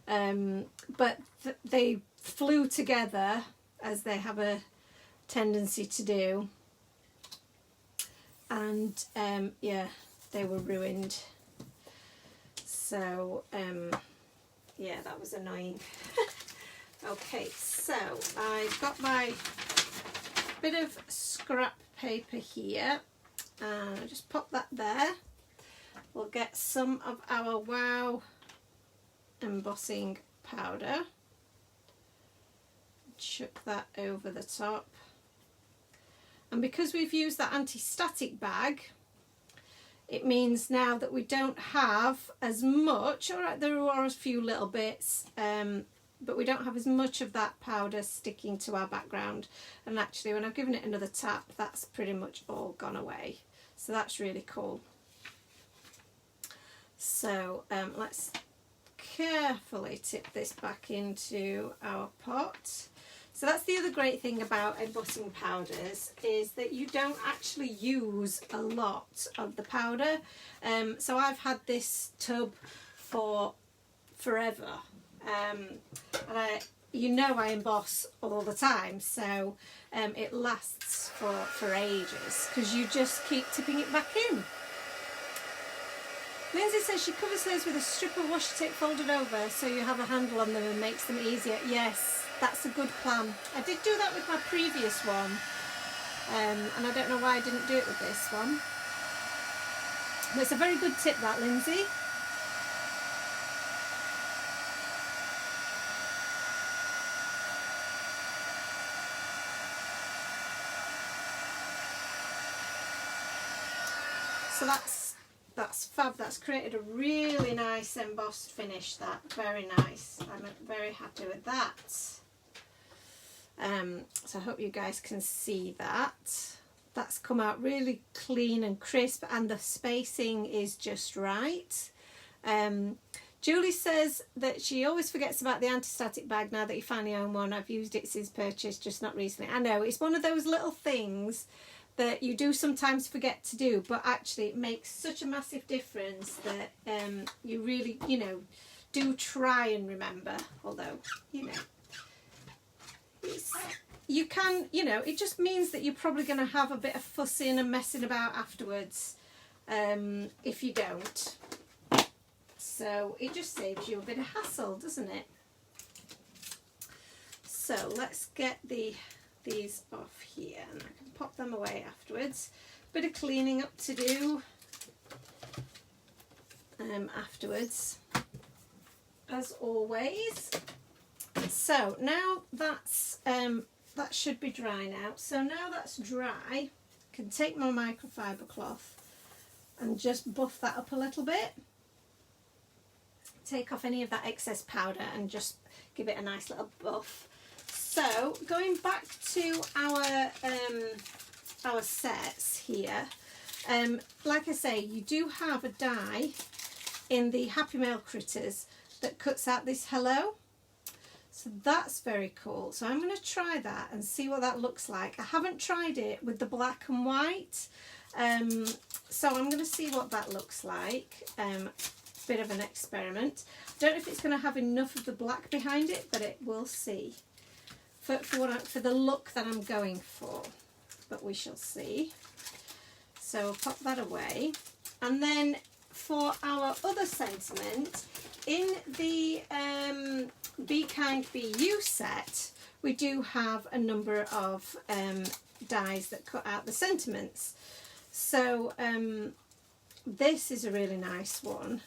But they flew together, as they have a tendency to do. And yeah, they were ruined. So yeah, that was annoying. Okay, so I've got my bit of scrap paper here, and I'll just pop that there. We'll get some of our Wow embossing powder, chuck that over the top, and because we've used that anti-static bag, it means now that we don't have as much. Alright, there are a few little bits, but we don't have as much of that powder sticking to our background. And actually, when I've given it another tap, that's pretty much all gone away. So that's really cool. So let's carefully tip this back into our pot. So that's the other great thing about embossing powders, is that you don't actually use a lot of the powder. So I've had this tub for forever. And I emboss all the time, so it lasts for ages because you just keep tipping it back in. Lindsay says she covers hers with a strip of washi tape folded over so you have a handle on them and makes them easier. Yes, that's a good plan. I did do that with my previous one, and I don't know why I didn't do it with this one. But it's a very good tip, that, Lindsay. So that's fab. That's created a really nice embossed finish. That very nice. I'm very happy with that. So I hope you guys can see that. That's come out really clean and crisp, and the spacing is just right. Julie says that she always forgets about the anti-static bag now that you finally own one. I've used it since purchase, just not recently. I know, it's one of those little things that you do sometimes forget to do, but actually it makes such a massive difference that you really, do try and remember. Although, you can, it just means that you're probably going to have a bit of fussing and messing about afterwards if you don't. So it just saves you a bit of hassle, doesn't it? So let's get these off here, and I can pop them away afterwards. Bit of cleaning up to do afterwards, as always. So now that's that should be dry now. So now that's dry, I can take my microfiber cloth and just buff that up a little bit. Take off any of that excess powder and just give it a nice little buff. So going back to our sets here, like I say, you do have a die in the Happy Mail Critters that cuts out this hello. So that's very cool. So I'm going to try that and see what that looks like. I haven't tried it with the black and white. So I'm going to see what that looks like. Bit of an experiment. I don't know if it's going to have enough of the black behind it, but it will see. For the look that I'm going for. But we shall see. So I'll pop that away. And then for our other sentiment, in the Be Kind, Be You set, we do have a number of dies that cut out the sentiments. So this is a really nice one.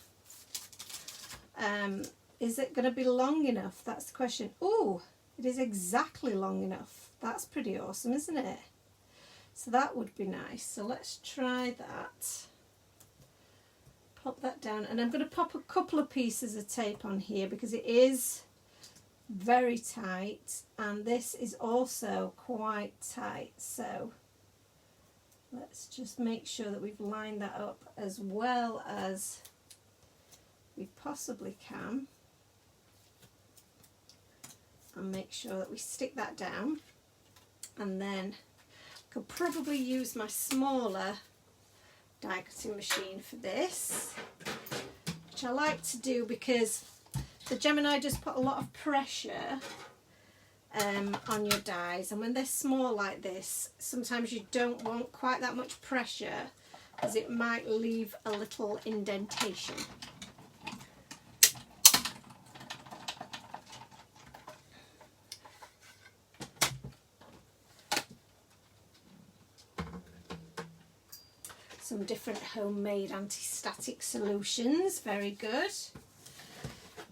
Is it going to be long enough? That's the question. Oh, it is exactly long enough. That's pretty awesome, isn't it? So that would be nice. So let's try that. Pop that down, and I'm going to pop a couple of pieces of tape on here because it is very tight, and this is also quite tight. So let's just make sure that we've lined that up as well as we possibly can, and make sure that we stick that down. And then I could probably use my smaller die cutting machine for this, which I like to do because the Gemini does put a lot of pressure on your dies, and when they're small like this, sometimes you don't want quite that much pressure because it might leave a little indentation. Some different homemade anti-static solutions, very good.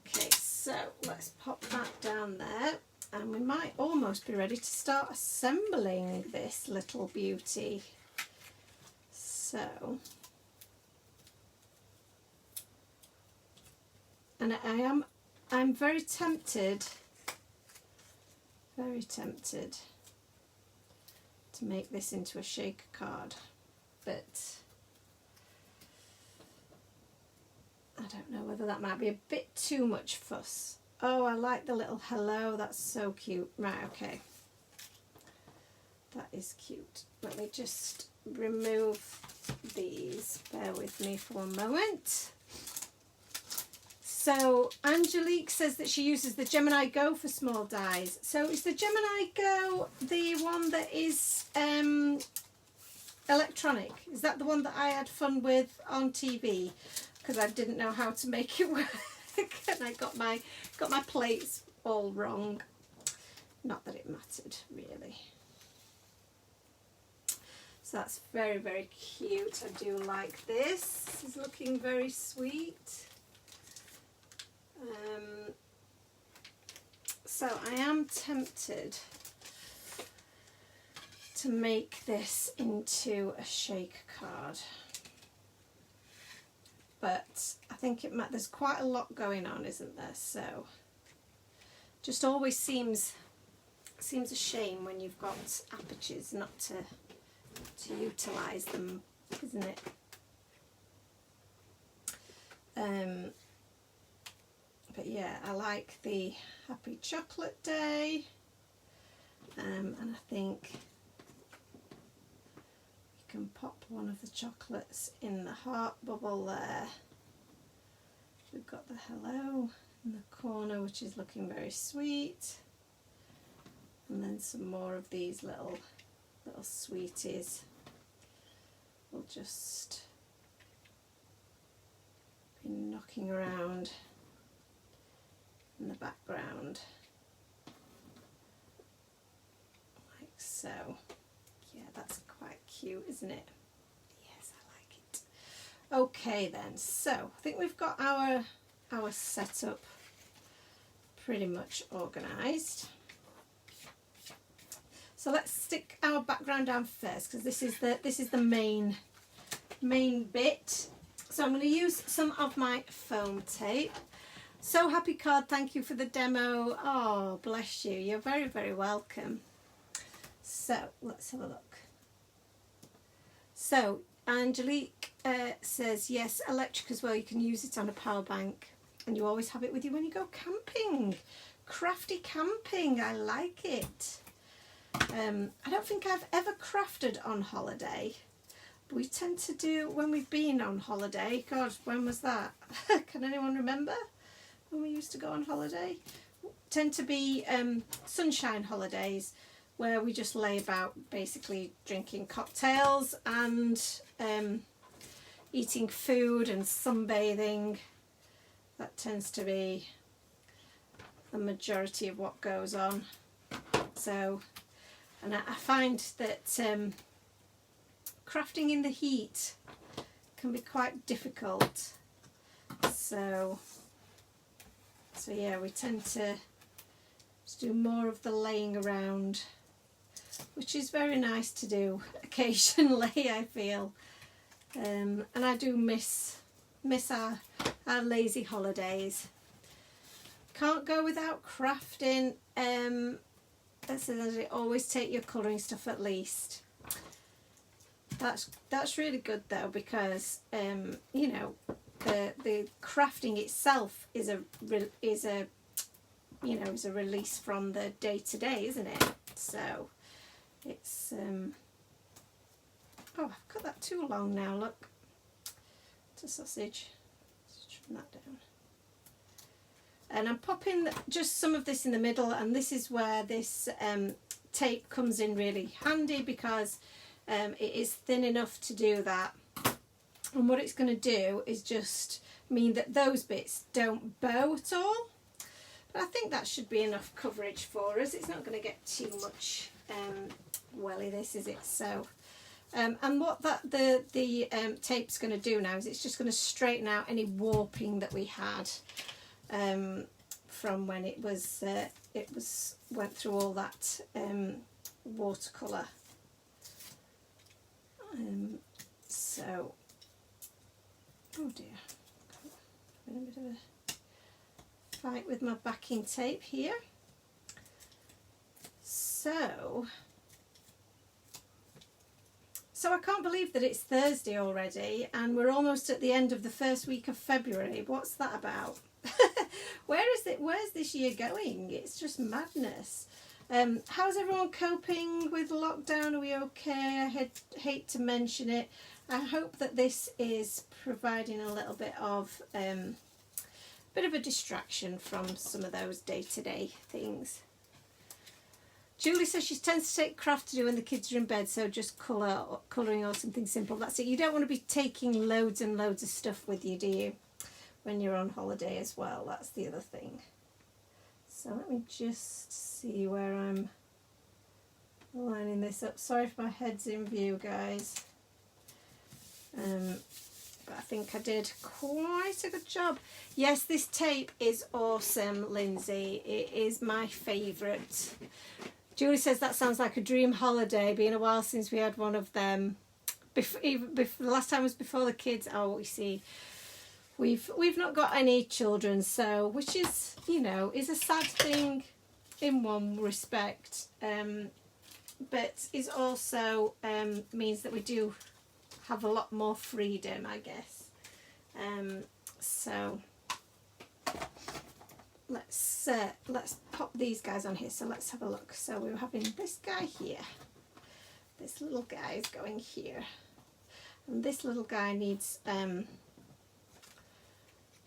Okay, so let's pop that down there, and we might almost be ready to start assembling this little beauty. So, and I'm very tempted to make this into a shaker card, but I don't know whether that might be a bit too much fuss. Oh, I like the little hello. That's so cute. Right, okay. That is cute. Let me just remove these. Bear with me for one moment. So Angelique says that she uses the Gemini Go for small dies. So is the Gemini Go the one that is electronic? Is that the one that I had fun with on TV? Because I didn't know how to make it work, and I got my plates all wrong. Not that it mattered really. So that's very, very cute. I do like this. This is looking very sweet. So I am tempted to make this into a shake card. But I think there's quite a lot going on, isn't there? So just always seems a shame when you've got apertures not to utilise them, isn't it? But yeah, I like the Happy Chocolate Day, and I think can pop one of the chocolates in the heart bubble there. We've got the hello in the corner, which is looking very sweet, and then some more of these little sweeties. We'll just be knocking around in the background like so. Yeah, that's quite cute, isn't it? Yes, I like it. Okay then, so I think we've got our setup pretty much organised. So let's stick our background down first, because this is the main bit. So I'm going to use some of my foam tape. So Happy Card, thank you for the demo. Oh, bless you. You're very, very welcome. So let's have a look. So Angelique says, yes, electric as well. You can use it on a power bank. And you always have it with you when you go camping. Crafty camping, I like it. I don't think I've ever crafted on holiday. But we tend to do when we've been on holiday. God, when was that? Can anyone remember when we used to go on holiday? Tend to be sunshine holidays where we just lay about basically drinking cocktails and eating food and sunbathing. That tends to be the majority of what goes on. So, and I find that crafting in the heat can be quite difficult. So yeah, we tend to do more of the laying around, which is very nice to do occasionally, I feel. And I do miss our lazy holidays. Can't go without crafting. Always take your colouring stuff at least. That's really good though, because you know, the crafting itself is a release from the day to day, isn't it? So it's oh, I've cut that too long now. Look, it's a sausage. Let's trim that down. And I'm popping just some of this in the middle, and this is where this tape comes in really handy, because it is thin enough to do that. And what it's going to do is just mean that those bits don't bow at all. But I think that should be enough coverage for us. It's not going to get too much welly, this, is it? So, and what the tape's going to do now is it's just going to straighten out any warping that we had from when it went through all that watercolour. So, oh dear, I'm in a bit of a fight with my backing tape here. So I can't believe that it's Thursday already and we're almost at the end of the first week of February. What's that about? Where's this year going? It's just madness. How's everyone coping with lockdown? Are we okay? I hate to mention it. I hope that this is providing a little bit of a distraction from some of those day-to-day things. Julie says she tends to take craft to do when the kids are in bed, so just colouring or something simple. That's it. You don't want to be taking loads and loads of stuff with you, do you? When you're on holiday as well. That's the other thing. So let me just see where I'm lining this up. Sorry if my head's in view, guys. But I think I did quite a good job. Yes, this tape is awesome, Lindsay. It is my favourite. Julie says that sounds like a dream holiday. Been a while since we had one of them. The last time was before the kids. Oh, you see, we've not got any children, so which is, you know, is a sad thing in one respect, but is also means that we do have a lot more freedom, I guess. So let's pop these guys on here. So let's have a look. So we were having this guy here. This little guy is going here, and this little guy needs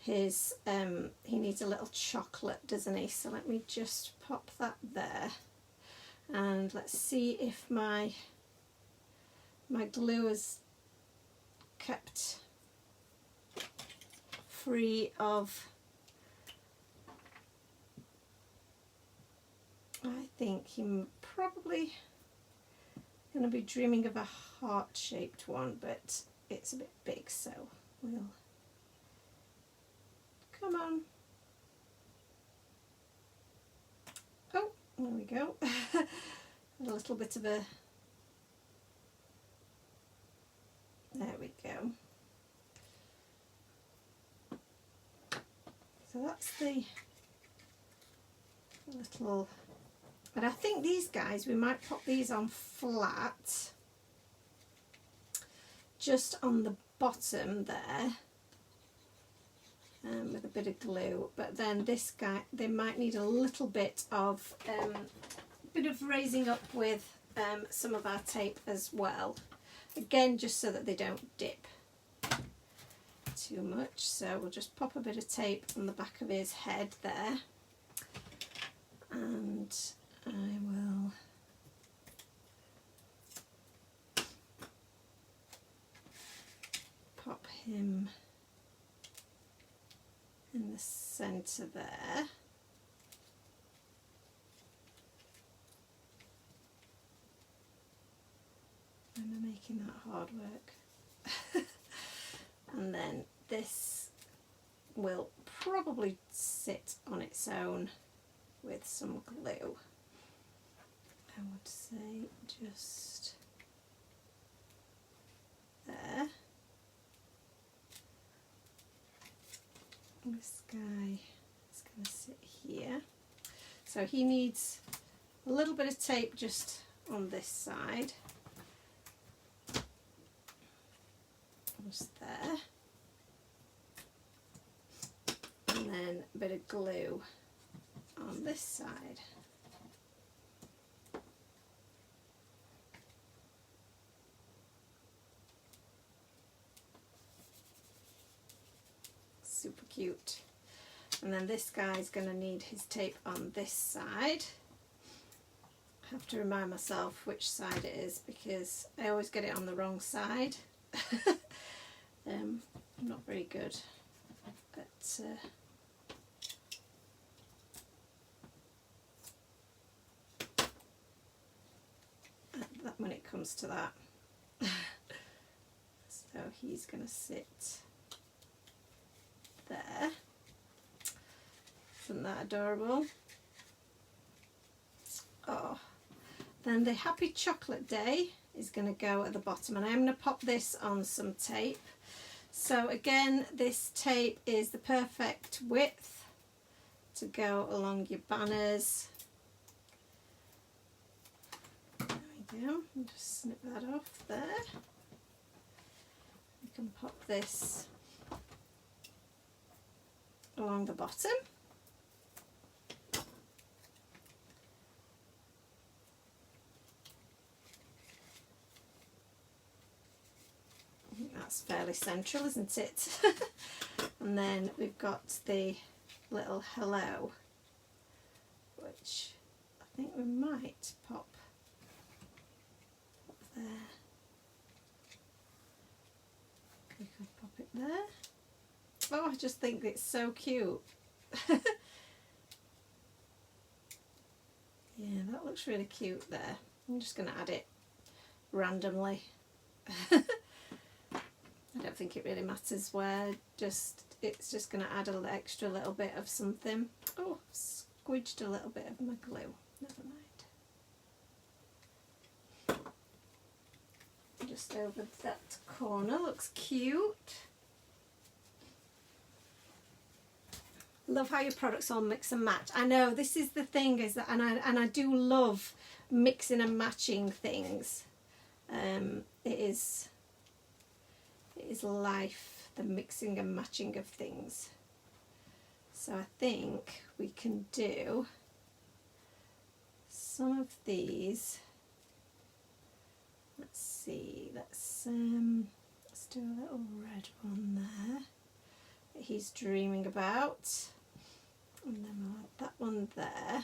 he needs a little chocolate, doesn't he? So let me just pop that there, and let's see if my glue is kept free of, I think he's probably going to be dreaming of a heart-shaped one, but it's a bit big, so we'll, come on. Oh, there we go. A little bit of a, there we go. So that's the little, but I think these guys, we might pop these on flat, just on the bottom there with a bit of glue, but then this guy, they might need a little bit of raising up with some of our tape as well, again just so that they don't dip too much. So we'll just pop a bit of tape on the back of his head there, and I will pop him in the centre there. Am I making that hard work? And then this will probably sit on its own with some glue. I would say just there. This guy is going to sit here. So he needs a little bit of tape just on this side. Just there. And then a bit of glue on this side. Super cute. And then this guy's going to need his tape on this side. I have to remind myself which side it is because I always get it on the wrong side. I'm not very good at that when it comes to that. So he's going to sit there. Isn't that adorable? Oh, then the Happy Chocolate Day is going to go at the bottom, and I'm going to pop this on some tape. So again, this tape is the perfect width to go along your banners. There we go. I'll just snip that off there. You can pop this along the bottom. I think that's fairly central, isn't it? And then we've got the little hello, which I think we might pop up there. We could pop it there. Oh, I just think it's so cute. Yeah, that looks really cute there. I'm just going to add it randomly. I don't think it really matters where, it's just going to add an extra little bit of something. Oh, squidged a little bit of my glue. Never mind. Just over that corner, looks cute. Love how your products all mix and match. I know, this is the thing, is that, and I do love mixing and matching things. It is life, the mixing and matching of things. So I think we can do some of these. Let's see, let's do a little red one there that he's dreaming about. And then we'll add that one there.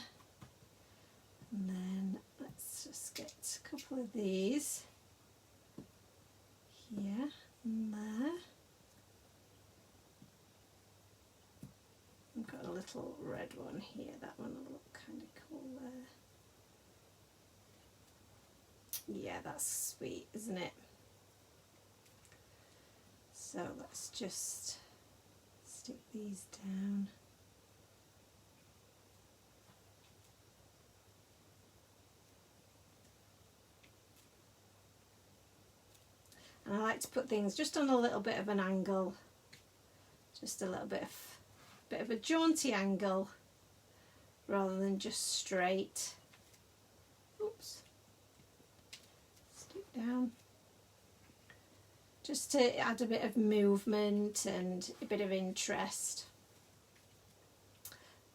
And then let's just get a couple of these here and there. I've got a little red one here, that one will look kind of cool there. Yeah, that's sweet, isn't it? So let's just stick these down. And I like to put things just on a little bit of an angle, just a little bit of a jaunty angle rather than just straight. Oops. Stick down. just to add a bit of movement and a bit of interest.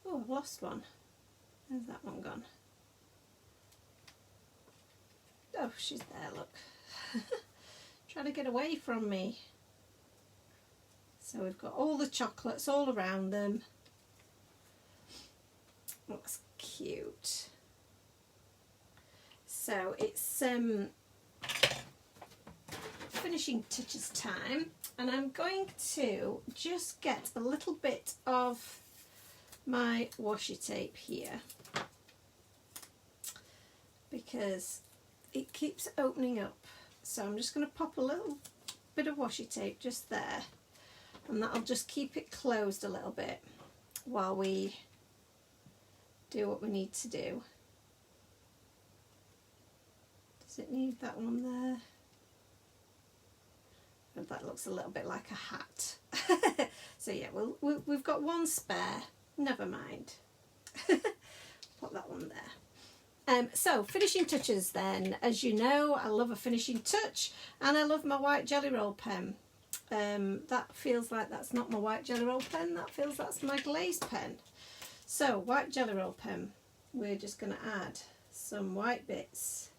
Oh, I've lost one. Where's that one gone? Oh, she's there, look. Trying to get away from me. So we've got all the chocolates all around them. Looks cute. So it's finishing touches time, and I'm going to just get a little bit of my washi tape here because it keeps opening up. So I'm just going to pop a little bit of washi tape just there, and that'll just keep it closed a little bit while we do what we need to do. Does it need that one there? Oh, that looks a little bit like a hat. So yeah, we've got one spare. Never mind. Put that one there. So finishing touches then. As you know, I love a finishing touch, and I love my white Jelly Roll pen. That feels like that's not my white Jelly Roll pen. That feels that's my glaze pen. So white Jelly Roll pen. We're just going to add some white bits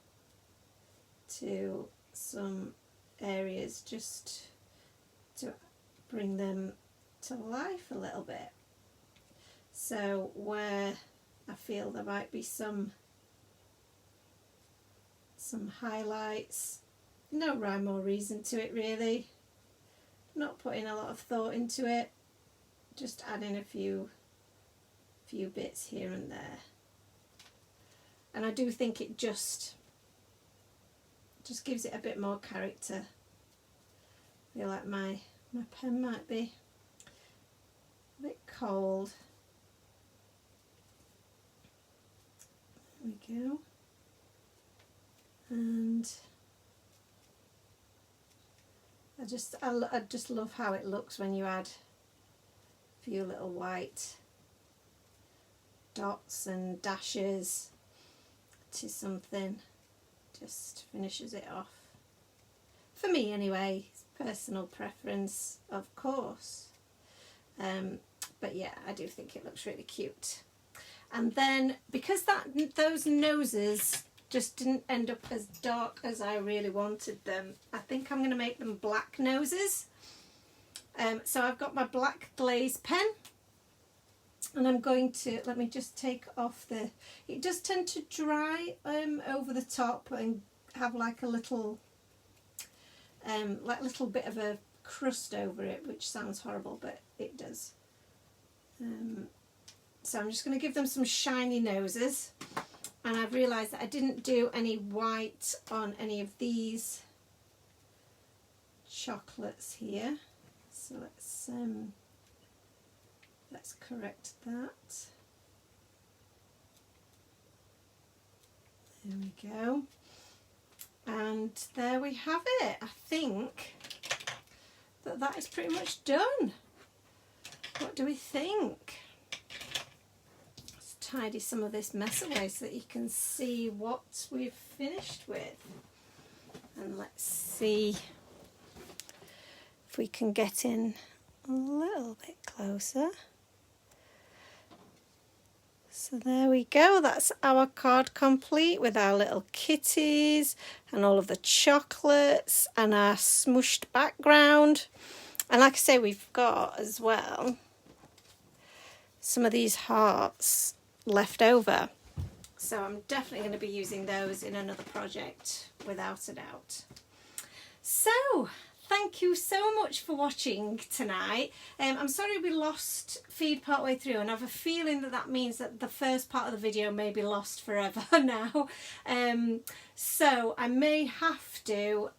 to some areas just to bring them to life a little bit. So where I feel there might be some highlights, no rhyme or reason to it really, not putting a lot of thought into it, just adding a few bits here and there. And I do think it just gives it a bit more character. I feel like my pen might be a bit cold. There we go. And I just love how it looks when you add a few little white dots and dashes to something. Just finishes it off. For me anyway, it's personal preference of course, but yeah, I do think it looks really cute. And then because those noses just didn't end up as dark as I really wanted them, I think I'm going to make them black noses. So I've got my black glaze pen, and I'm going to, let me just take off it does tend to dry over the top and have like a little bit of a crust over it, which sounds horrible, but it does. So I'm just going to give them some shiny noses, and I've realised that I didn't do any white on any of these chocolates here, so let's correct that. There we go. And there we have it. I think that is pretty much done. What do we think? Let's tidy some of this mess away so that you can see what we've finished with. And let's see if we can get in a little bit closer. So there we go, that's our card complete with our little kitties and all of the chocolates and our smooshed background. And like I say, we've got as well some of these hearts left over. So I'm definitely going to be using those in another project without a doubt. So thank you so much for watching tonight. I'm sorry we lost feed part way through, and I have a feeling that means that the first part of the video may be lost forever now. So I may have to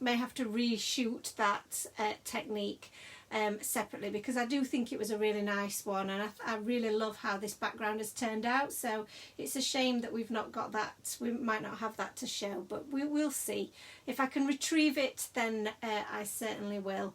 reshoot that technique separately, because I do think it was a really nice one, and I really love how this background has turned out. So it's a shame that we've not got that, we might not have that to show, but we'll see. If I can retrieve it, then I certainly will.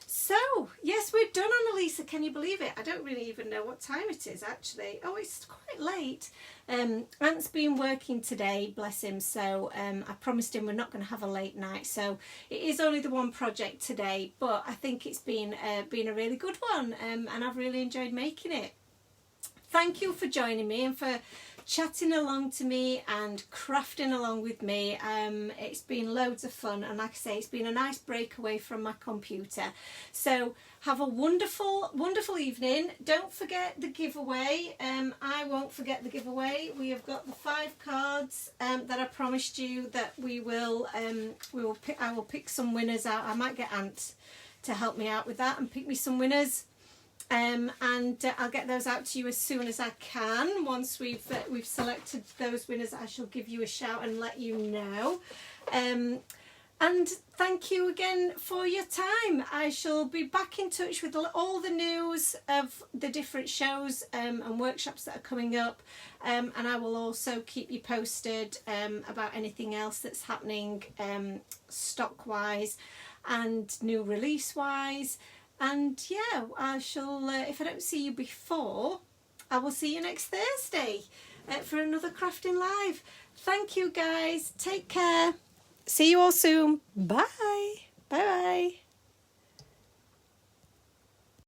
So, yes, we're done, Annalisa. Can you believe it? I don't really even know what time it is, actually. Oh, it's quite late. Ant's been working today, bless him, so I promised him we're not going to have a late night. So it is only the one project today, but I think it's been a really good one, and I've really enjoyed making it. Thank you for joining me and for chatting along to me and crafting along with me. It's been loads of fun, and like I say, it's been a nice break away from my computer. So have a wonderful evening. Don't forget the giveaway. I won't forget the giveaway. We have got the 5 cards that I promised you that I will pick some winners out. I might get Ant to help me out with that and pick me some winners. And I'll get those out to you as soon as I can. Once we've selected those winners, I shall give you a shout and let you know. And thank you again for your time. I shall be back in touch with all the news of the different shows and workshops that are coming up. And I will also keep you posted about anything else that's happening stock-wise and new release-wise. And yeah, I shall, if I don't see you before, I will see you next Thursday for another Crafting Live. Thank you guys. Take care. See you all soon. Bye. Bye bye.